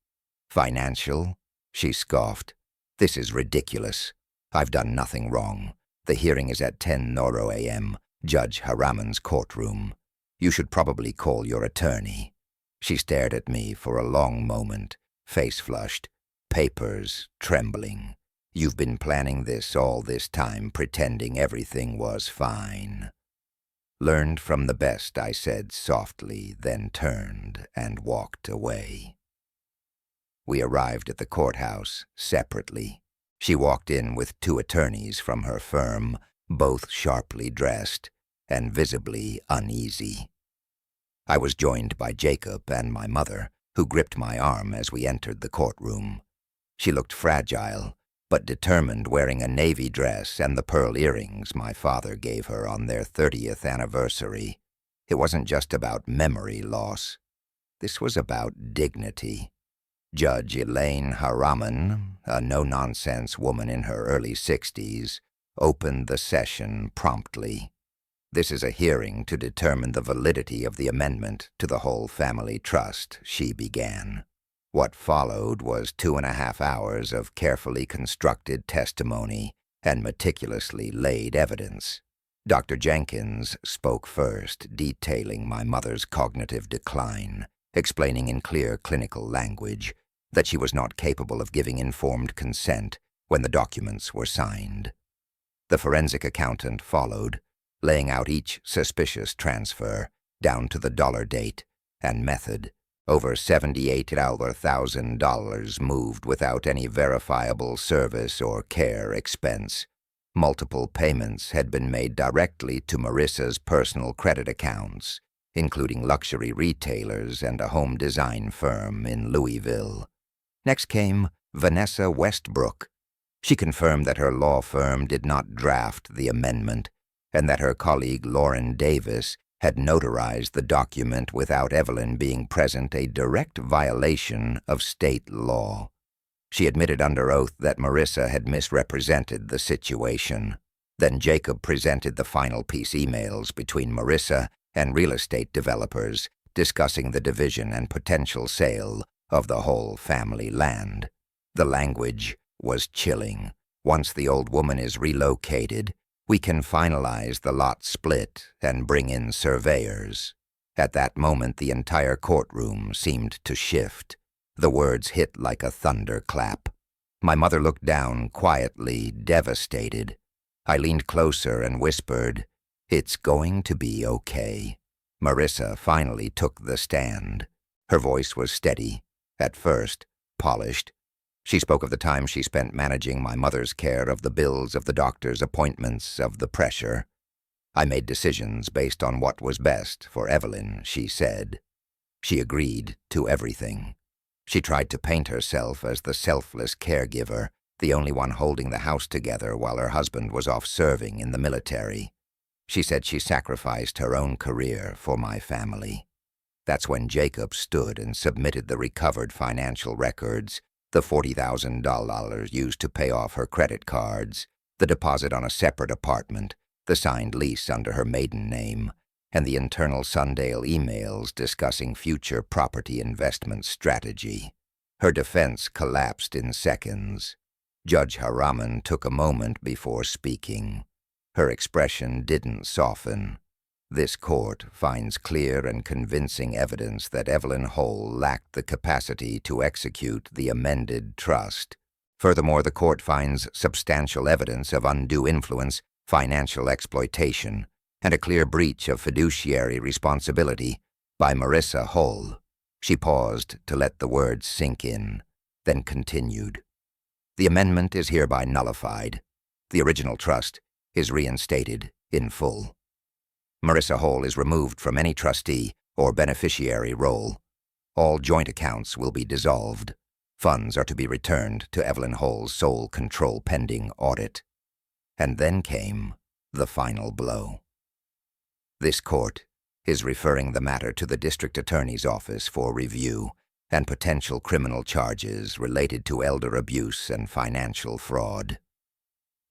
"Financial?" she scoffed. "This is ridiculous. I've done nothing wrong. The hearing is at 10:00 a.m., Judge Haraman's courtroom. You should probably call your attorney." She stared at me for a long moment, face flushed, papers trembling. "You've been planning this all this time, pretending everything was fine." "Learned from the best," I said softly, then turned and walked away. We arrived at the courthouse separately. She walked in with two attorneys from her firm, both sharply dressed and visibly uneasy. I was joined by Jacob and my mother, who gripped my arm as we entered the courtroom. She looked fragile, but determined, wearing a navy dress and the pearl earrings my father gave her on their 30th anniversary. It wasn't just about memory loss. This was about dignity. Judge Elaine Haraman, a no-nonsense woman in her early 60s, opened the session promptly. "This is a hearing to determine the validity of the amendment to the whole family trust," she began. What followed was 2.5 hours of carefully constructed testimony and meticulously laid evidence. Dr. Jenkins spoke first, detailing my mother's cognitive decline, explaining in clear clinical language that she was not capable of giving informed consent when the documents were signed. The forensic accountant followed, laying out each suspicious transfer, down to the dollar date and method. Over $78,000 moved without any verifiable service or care expense. Multiple payments had been made directly to Marissa's personal credit accounts, including luxury retailers and a home design firm in Louisville. Next came Vanessa Westbrook. She confirmed that her law firm did not draft the amendment and that her colleague Lauren Davis had notarized the document without Evelyn being present, a direct violation of state law. She admitted under oath that Marissa had misrepresented the situation. Then Jacob presented the final piece: emails between Marissa and real estate developers discussing the division and potential sale of the whole family land. The language was chilling. "Once the old woman is relocated, we can finalize the lot split and bring in surveyors." At that moment, the entire courtroom seemed to shift. The words hit like a thunderclap. My mother looked down, quietly devastated. I leaned closer and whispered, "It's going to be okay." Marissa finally took the stand. Her voice was steady, at first polished. She spoke of the time she spent managing my mother's care, of the bills, of the doctor's appointments, of the pressure. "I made decisions based on what was best for Evelyn," she said. She agreed to everything. She tried to paint herself as the selfless caregiver, the only one holding the house together while her husband was off serving in the military. She said she sacrificed her own career for my family. That's when Jacob stood and submitted the recovered financial records, the $40,000 used to pay off her credit cards, the deposit on a separate apartment, the signed lease under her maiden name, and the internal Sundale emails discussing future property investment strategy. Her defense collapsed in seconds. Judge Haraman took a moment before speaking. Her expression didn't soften. "This court finds clear and convincing evidence that Evelyn Hull lacked the capacity to execute the amended trust. Furthermore, the court finds substantial evidence of undue influence, financial exploitation, and a clear breach of fiduciary responsibility by Marissa Hull. She paused to let the words sink in, then continued. The amendment is hereby nullified. The original trust is reinstated in full. Marissa Hull is removed from any trustee or beneficiary role. All joint accounts will be dissolved. Funds are to be returned to Evelyn Hull's sole control pending audit. And then came the final blow. This court is referring the matter to the district attorney's office for review and potential criminal charges related to elder abuse and financial fraud.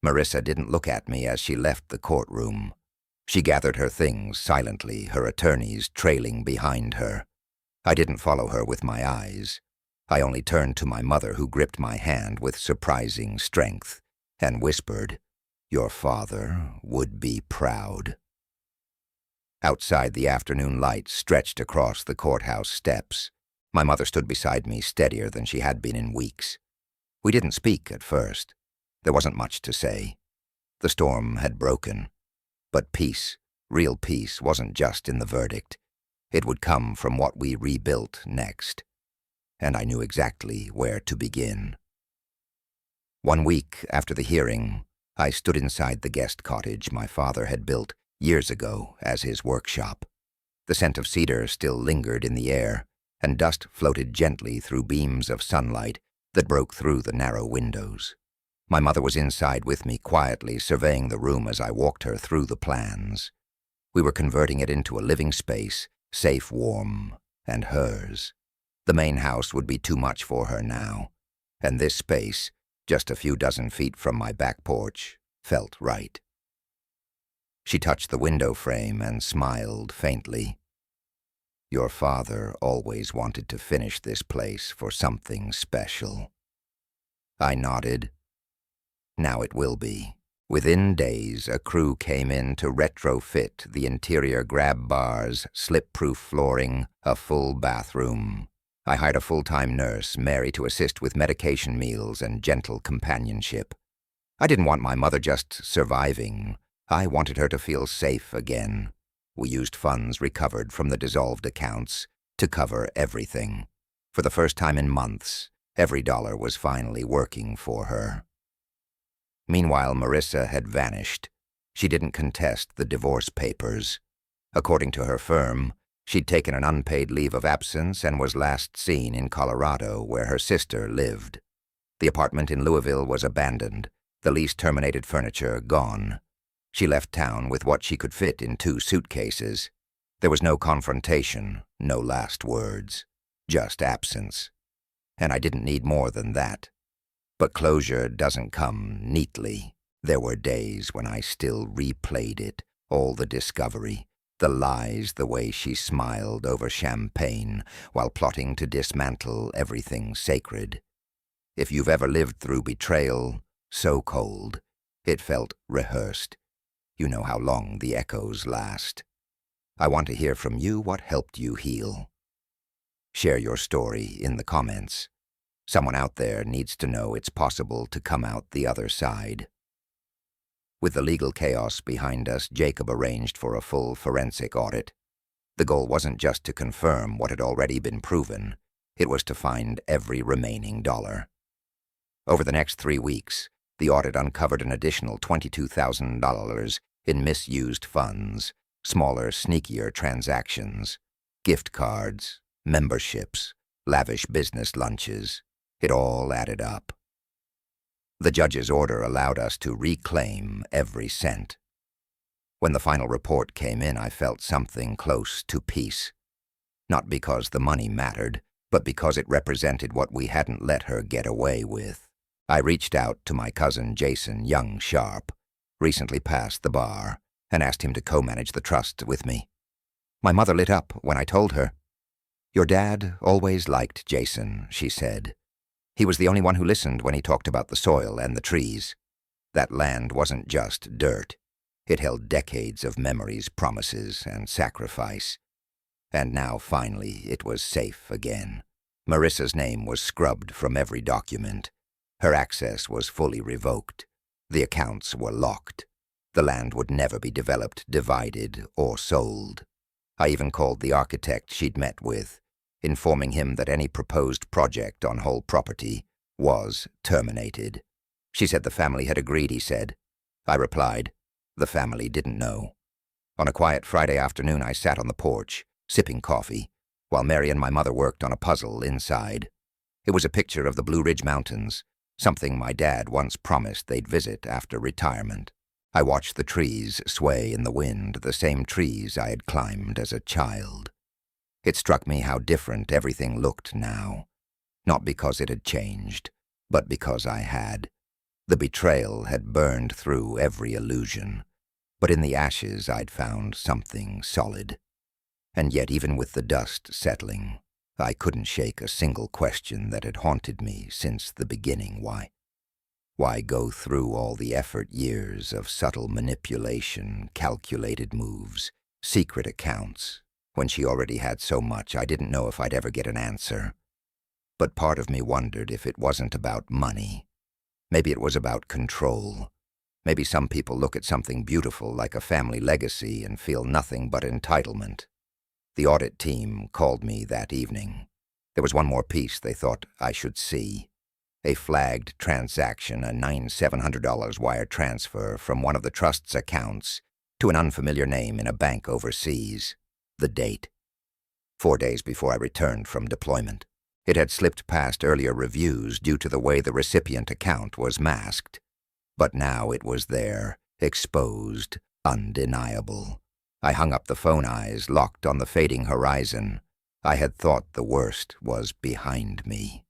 Marissa didn't look at me as she left the courtroom. She gathered her things silently, her attorneys trailing behind her. I didn't follow her with my eyes. I only turned to my mother, who gripped my hand with surprising strength and whispered, "Your father would be proud." Outside, the afternoon light stretched across the courthouse steps. My mother stood beside me, steadier than she had been in weeks. We didn't speak at first. There wasn't much to say. The storm had broken. But peace, real peace, wasn't just in the verdict. It would come from what we rebuilt next. And I knew exactly where to begin. 1 week after the hearing, I stood inside the guest cottage my father had built years ago as his workshop. The scent of cedar still lingered in the air, and dust floated gently through beams of sunlight that broke through the narrow windows. My mother was inside with me, quietly surveying the room as I walked her through the plans. We were converting it into a living space, safe, warm, and hers. The main house would be too much for her now, and this space, just a few dozen feet from my back porch, felt right. She touched the window frame and smiled faintly. "Your father always wanted to finish this place for something special." I nodded. Now it will be. Within days, a crew came in to retrofit the interior, grab bars, slip-proof flooring, a full bathroom. I hired a full-time nurse, Mary, to assist with medication meals and gentle companionship. I didn't want my mother just surviving. I wanted her to feel safe again. We used funds recovered from the dissolved accounts to cover everything. For the first time in months, every dollar was finally working for her. Meanwhile, Marissa had vanished. She didn't contest the divorce papers. According to her firm, she'd taken an unpaid leave of absence and was last seen in Colorado, where her sister lived. The apartment in Louisville was abandoned, the lease-terminated furniture gone. She left town with what she could fit in 2 suitcases. There was no confrontation, no last words, just absence. And I didn't need more than that. But closure doesn't come neatly. There were days when I still replayed it, all the discovery, the lies, the way she smiled over champagne while plotting to dismantle everything sacred. If you've ever lived through betrayal so cold, it felt rehearsed. You know how long the echoes last. I want to hear from you what helped you heal. Share your story in the comments. Someone out there needs to know it's possible to come out the other side. With the legal chaos behind us, Jacob arranged for a full forensic audit. The goal wasn't just to confirm what had already been proven. It was to find every remaining dollar. Over the next 3 weeks, the audit uncovered an additional $22,000 in misused funds, smaller, sneakier transactions, gift cards, memberships, lavish business lunches. It all added up. The judge's order allowed us to reclaim every cent. When the final report came in, I felt something close to peace. Not because the money mattered, but because it represented what we hadn't let her get away with. I reached out to my cousin Jason, young sharp, recently passed the bar, and asked him to co-manage the trust with me. My mother lit up when I told her. "Your dad always liked Jason," she said. "He was the only one who listened when he talked about the soil and the trees. That land wasn't just dirt. It held decades of memories, promises, and sacrifice. And now, finally, it was safe again. Marissa's name was scrubbed from every document. Her access was fully revoked. The accounts were locked. The land would never be developed, divided, or sold. I even called the architect she'd met with, informing him that any proposed project on whole property was terminated. She said the family had agreed, he said. I replied, the family didn't know. On a quiet Friday afternoon, I sat on the porch, sipping coffee, while Mary and my mother worked on a puzzle inside. It was a picture of the Blue Ridge Mountains, something my dad once promised they'd visit after retirement. I watched the trees sway in the wind, the same trees I had climbed as a child. It struck me how different everything looked now, not because it had changed, but because I had. The betrayal had burned through every illusion, but in the ashes I'd found something solid. And yet, even with the dust settling, I couldn't shake a single question that had haunted me since the beginning. Why go through all the effort, years of subtle manipulation, calculated moves, secret accounts, when she already had so much I didn't know if I'd ever get an answer? But part of me wondered if it wasn't about money. Maybe it was about control. Maybe some people look at something beautiful like a family legacy and feel nothing but entitlement. The audit team called me that evening. There was one more piece they thought I should see. A flagged transaction, a $9,700 wire transfer from one of the trust's accounts to an unfamiliar name in a bank overseas. The date: 4 days before I returned from deployment. It had slipped past earlier reviews due to the way the recipient account was masked. But now it was there, exposed, undeniable. I hung up the phone, eyes locked on the fading horizon. I had thought the worst was behind me.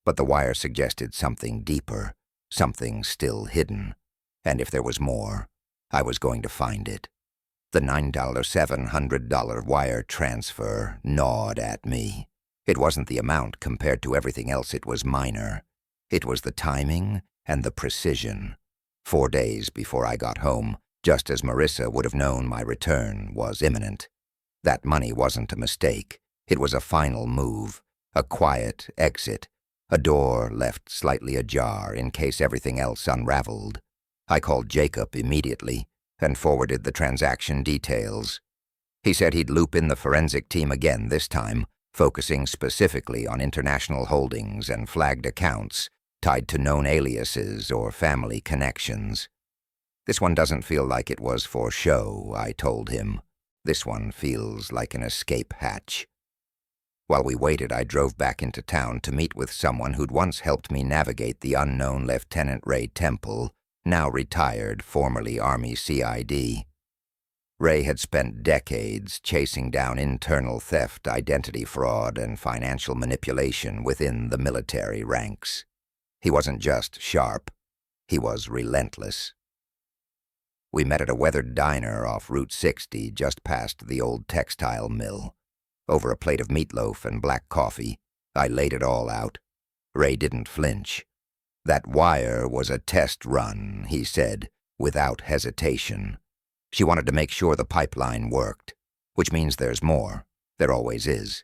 But the wire suggested something deeper, something still hidden. And if there was more, I was going to find it. The $9,700 wire transfer gnawed at me. It wasn't the amount compared to everything else, it was minor. It was the timing and the precision. 4 days before I got home, just as Marissa would have known my return was imminent. That money wasn't a mistake. It was a final move, a quiet exit, a door left slightly ajar in case everything else unraveled. I called Jacob immediately and forwarded the transaction details. He said he'd loop in the forensic team again this time, focusing specifically on international holdings and flagged accounts tied to known aliases or family connections. This one doesn't feel like it was for show, I told him. This one feels like an escape hatch. While we waited, I drove back into town to meet with someone who'd once helped me navigate the unknown Lieutenant Ray Temple, now retired, formerly Army CID. Ray had spent decades chasing down internal theft, identity fraud, and financial manipulation within the military ranks. He wasn't just sharp, he was relentless. We met at a weathered diner off Route 60 just past the old textile mill. Over a plate of meatloaf and black coffee, I laid it all out. Ray didn't flinch. That wire was a test run, he said, without hesitation. She wanted to make sure the pipeline worked, which means there's more. There always is.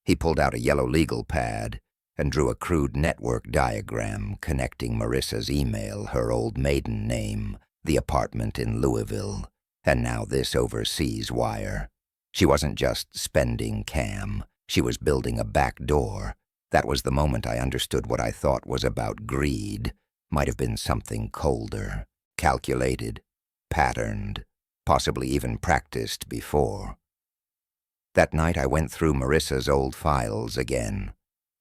He pulled out a yellow legal pad and drew a crude network diagram connecting Marissa's email, her old maiden name, the apartment in Louisville, and now this overseas wire. She wasn't just spending Cam, she was building a back door. That was the moment I understood what I thought was about greed might have been something colder, calculated, patterned, possibly even practiced before. That night I went through Marissa's old files again.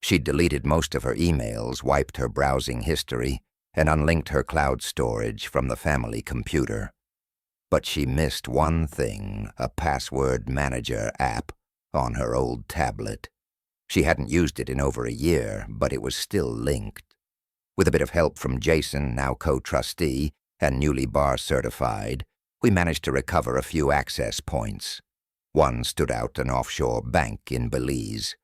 She'd deleted most of her emails, wiped her browsing history, and unlinked her cloud storage from the family computer. But she missed one thing, a password manager app on her old tablet. She hadn't used it in over a year, but it was still linked. With a bit of help from Jason, now co-trustee and newly bar certified, we managed to recover a few access points. One stood out an offshore bank in Belize.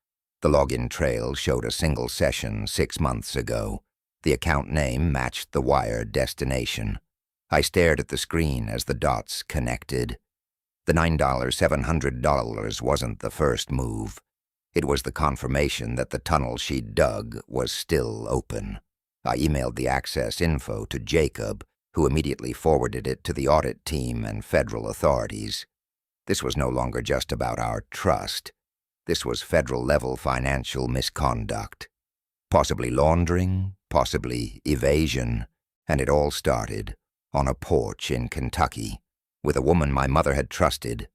The login trail showed a single session 6 months ago. The account name matched the wire destination. I stared at the screen as the dots connected. The $9,700 wasn't the first move. It was the confirmation that the tunnel she'd dug was still open. I emailed the access info to Jacob, who immediately forwarded it to the audit team and federal authorities. This was no longer just about our trust. This was federal-level financial misconduct. Possibly laundering, possibly evasion, and it all started on a porch in Kentucky with a woman my mother had trusted.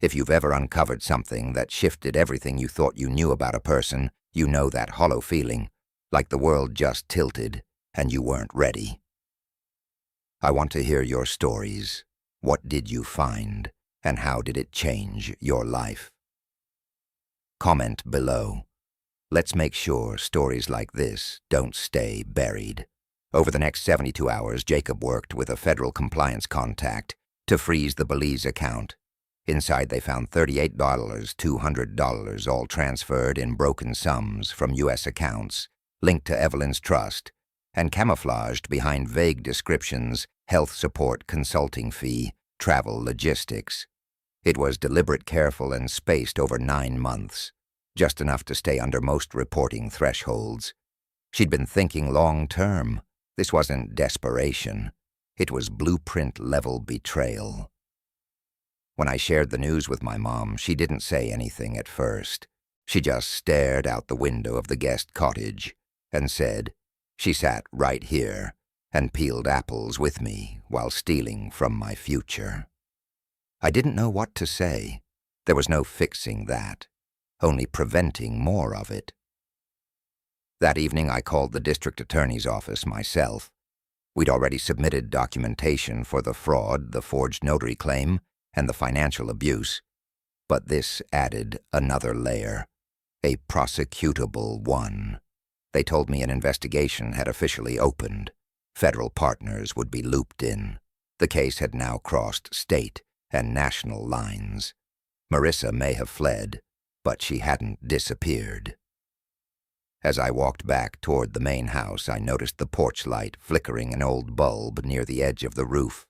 If you've ever uncovered something that shifted everything you thought you knew about a person, you know that hollow feeling, like the world just tilted and you weren't ready. I want to hear your stories. What did you find, and how did it change your life? Comment below. Let's make sure stories like this don't stay buried. Over the next 72 hours, Jacob worked with a federal compliance contact to freeze the Belize account. Inside, they found $38, $200, all transferred in broken sums from U.S. accounts, linked to Evelyn's trust, and camouflaged behind vague descriptions: health support, consulting fee, travel logistics. It was deliberate, careful, and spaced over 9 months, just enough to stay under most reporting thresholds. She'd been thinking long-term. This wasn't desperation. It was blueprint-level betrayal. When I shared the news with my mom, she didn't say anything at first. She just stared out the window of the guest cottage and said, "She sat right here and peeled apples with me while stealing from my future." I didn't know what to say. There was no fixing that, only preventing more of it. That evening, I called the district attorney's office myself. We'd already submitted documentation for the fraud, the forged notary claim, and the financial abuse. But this added another layer, a prosecutable one. They told me an investigation had officially opened. Federal partners would be looped in. The case had now crossed state and national lines. Marissa may have fled, but she hadn't disappeared. As I walked back toward the main house, I noticed the porch light flickering an old bulb near the edge of the roof.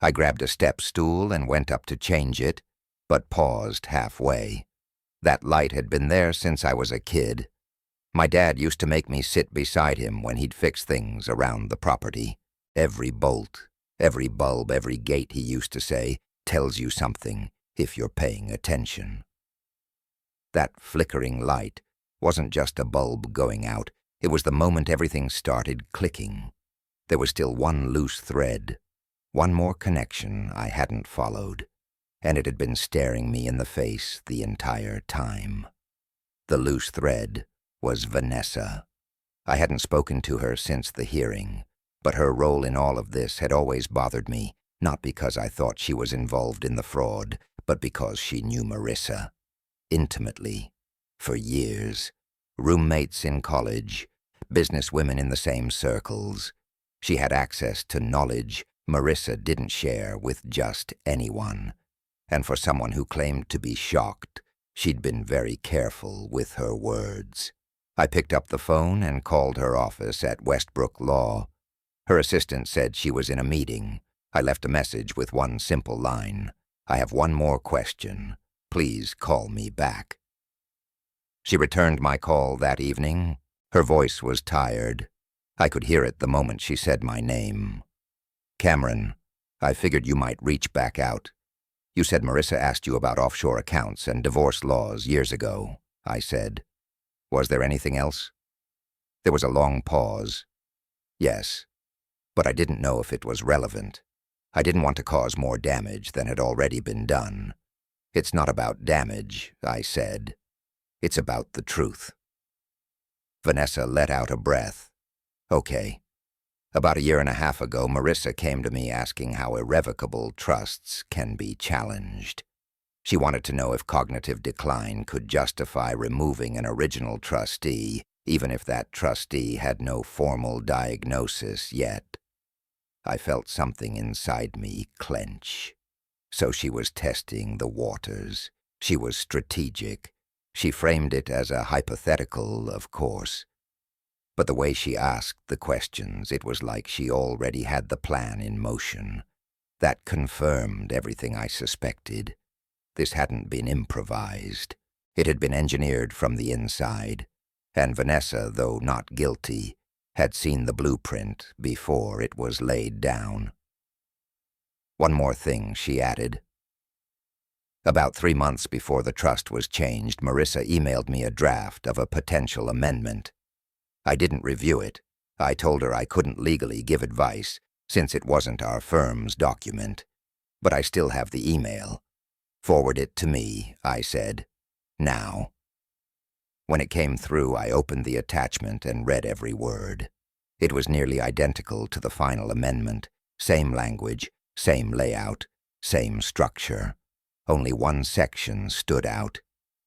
I grabbed a step stool and went up to change it, but paused halfway. That light had been there since I was a kid. My dad used to make me sit beside him when he'd fix things around the property. Every bolt, every bulb, every gate, he used to say, tells you something if you're paying attention. That flickering light wasn't just a bulb going out. It was the moment everything started clicking. There was still one loose thread, one more connection I hadn't followed, and it had been staring me in the face the entire time. The loose thread was Vanessa. I hadn't spoken to her since the hearing, but her role in all of this had always bothered me, not because I thought she was involved in the fraud, but because she knew Marissa intimately, for years. Roommates in college, businesswomen in the same circles. She had access to knowledge Marissa didn't share with just anyone. And for someone who claimed to be shocked, she'd been very careful with her words. I picked up the phone and called her office at Westbrook Law. Her assistant said she was in a meeting. I left a message with one simple line: "I have one more question. Please call me back." She returned my call that evening. Her voice was tired. I could hear it the moment she said my name. "Cameron, I figured you might reach back out. You said Marissa asked you about offshore accounts and divorce laws years ago," I said. "Was there anything else?" There was a long pause. "Yes, but I didn't know if it was relevant. I didn't want to cause more damage than had already been done." "It's not about damage," I said. "It's about the truth." Vanessa let out a breath. "Okay. About 1.5 years ago, Marissa came to me asking how irrevocable trusts can be challenged. She wanted to know if cognitive decline could justify removing an original trustee, even if that trustee had no formal diagnosis yet. I felt something inside me clench. So she was testing the waters. She was strategic. She framed it as a hypothetical, of course. But the way she asked the questions, it was like she already had the plan in motion. That confirmed everything I suspected. This hadn't been improvised. It had been engineered from the inside. And Vanessa, though not guilty, had seen the blueprint before it was laid down. One more thing, she added. About 3 months before the trust was changed, Marissa emailed me a draft of a potential amendment. I didn't review it. I told her I couldn't legally give advice, since it wasn't our firm's document. But I still have the email. Forward it to me, I said. Now. When it came through, I opened the attachment and read every word. It was nearly identical to the final amendment. Same language, same layout, same structure. Only one section stood out.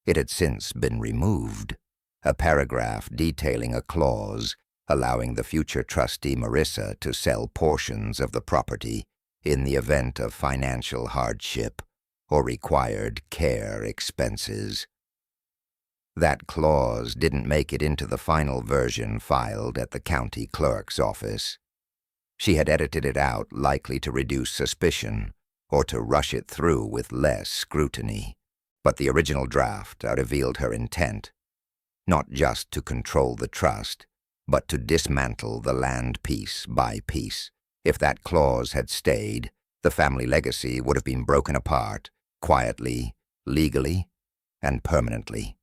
It had since been removed. A paragraph detailing a clause allowing the future trustee Marissa to sell portions of the property in the event of financial hardship or required care expenses. That clause didn't make it into the final version filed at the county clerk's office. She had edited it out, likely to reduce suspicion or to rush it through with less scrutiny. But the original draft revealed her intent, not just to control the trust, but to dismantle the land piece by piece. If that clause had stayed, the family legacy would have been broken apart, quietly, legally, and permanently.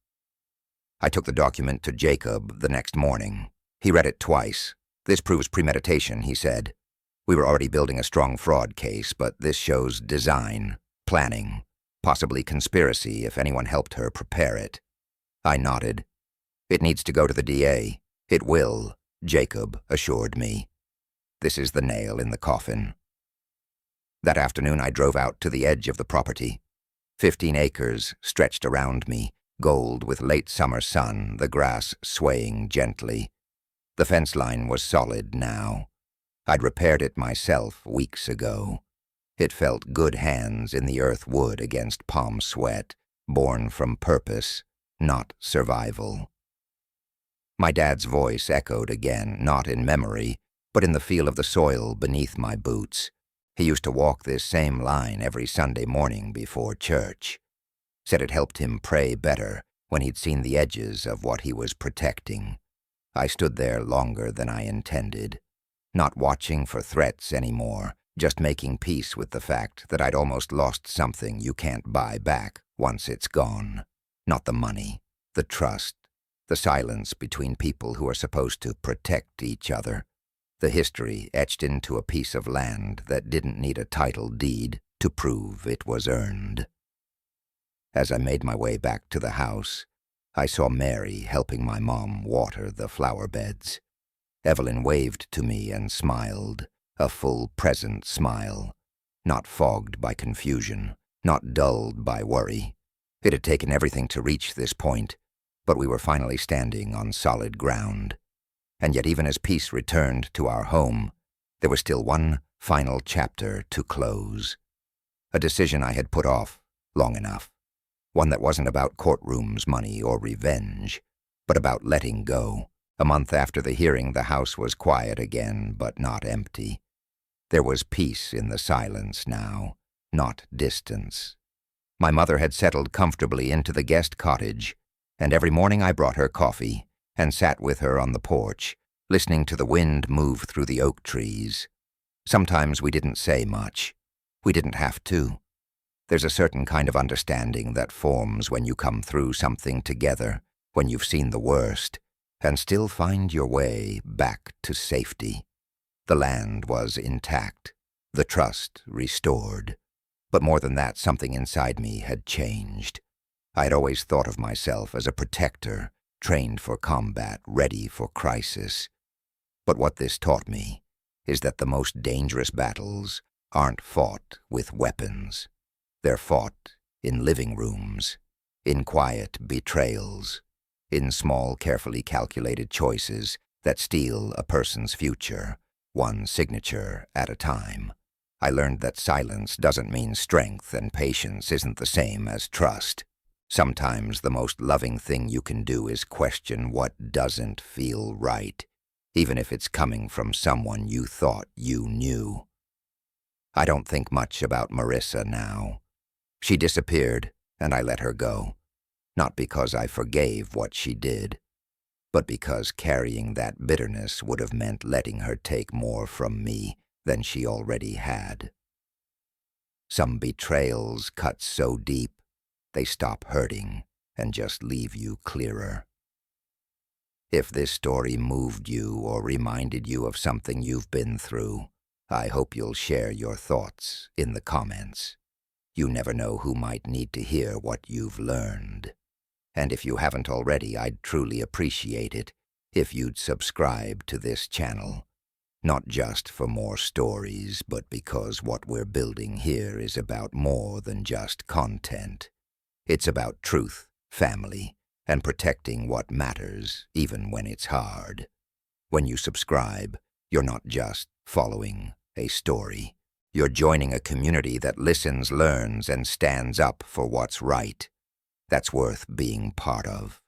I took the document to Jacob the next morning. He read it twice. This proves premeditation, he said. We were already building a strong fraud case, but this shows design, planning, possibly conspiracy if anyone helped her prepare it. I nodded. It needs to go to the DA. It will, Jacob assured me. This is the nail in the coffin. That afternoon I drove out to the edge of the property. 15 acres stretched around me, gold with late summer sun, the grass swaying gently. The fence line was solid now. I'd repaired it myself weeks ago. It felt good hands in the earth wood against palm sweat, born from purpose, not survival. My dad's voice echoed again, not in memory, but in the feel of the soil beneath my boots. He used to walk this same line every Sunday morning before church. Said it helped him pray better when he'd seen the edges of what he was protecting. I stood there longer than I intended, not watching for threats anymore, just making peace with the fact that I'd almost lost something you can't buy back once it's gone. Not the money, the trust, the silence between people who are supposed to protect each other, the history etched into a piece of land that didn't need a title deed to prove it was earned. As I made my way back to the house, I saw Mary helping my mom water the flower beds. Evelyn waved to me and smiled, a full present smile, not fogged by confusion, not dulled by worry. It had taken everything to reach this point, but we were finally standing on solid ground. And yet even as peace returned to our home, there was still one final chapter to close. A decision I had put off long enough. One that wasn't about courtrooms, money, or revenge, but about letting go. A month after the hearing, the house was quiet again, but not empty. There was peace in the silence now, not distance. My mother had settled comfortably into the guest cottage, and every morning I brought her coffee and sat with her on the porch, listening to the wind move through the oak trees. Sometimes we didn't say much. We didn't have to. There's a certain kind of understanding that forms when you come through something together, when you've seen the worst, and still find your way back to safety. The land was intact, the trust restored. But more than that, something inside me had changed. I had always thought of myself as a protector, trained for combat, ready for crisis. But what this taught me is that the most dangerous battles aren't fought with weapons. They're fought in living rooms, in quiet betrayals, in small, carefully calculated choices that steal a person's future, one signature at a time. I learned that silence doesn't mean strength, and patience isn't the same as trust. Sometimes the most loving thing you can do is question what doesn't feel right, even if it's coming from someone you thought you knew. I don't think much about Marissa now. She disappeared, and I let her go. Not because I forgave what she did, but because carrying that bitterness would have meant letting her take more from me than she already had. Some betrayals cut so deep, they stop hurting and just leave you clearer. If this story moved you or reminded you of something you've been through, I hope you'll share your thoughts in the comments. You never know who might need to hear what you've learned. And if you haven't already, I'd truly appreciate it if you'd subscribe to this channel. Not just for more stories, but because what we're building here is about more than just content. It's about truth, family, and protecting what matters, even when it's hard. When you subscribe, you're not just following a story. You're joining a community that listens, learns, and stands up for what's right. That's worth being part of.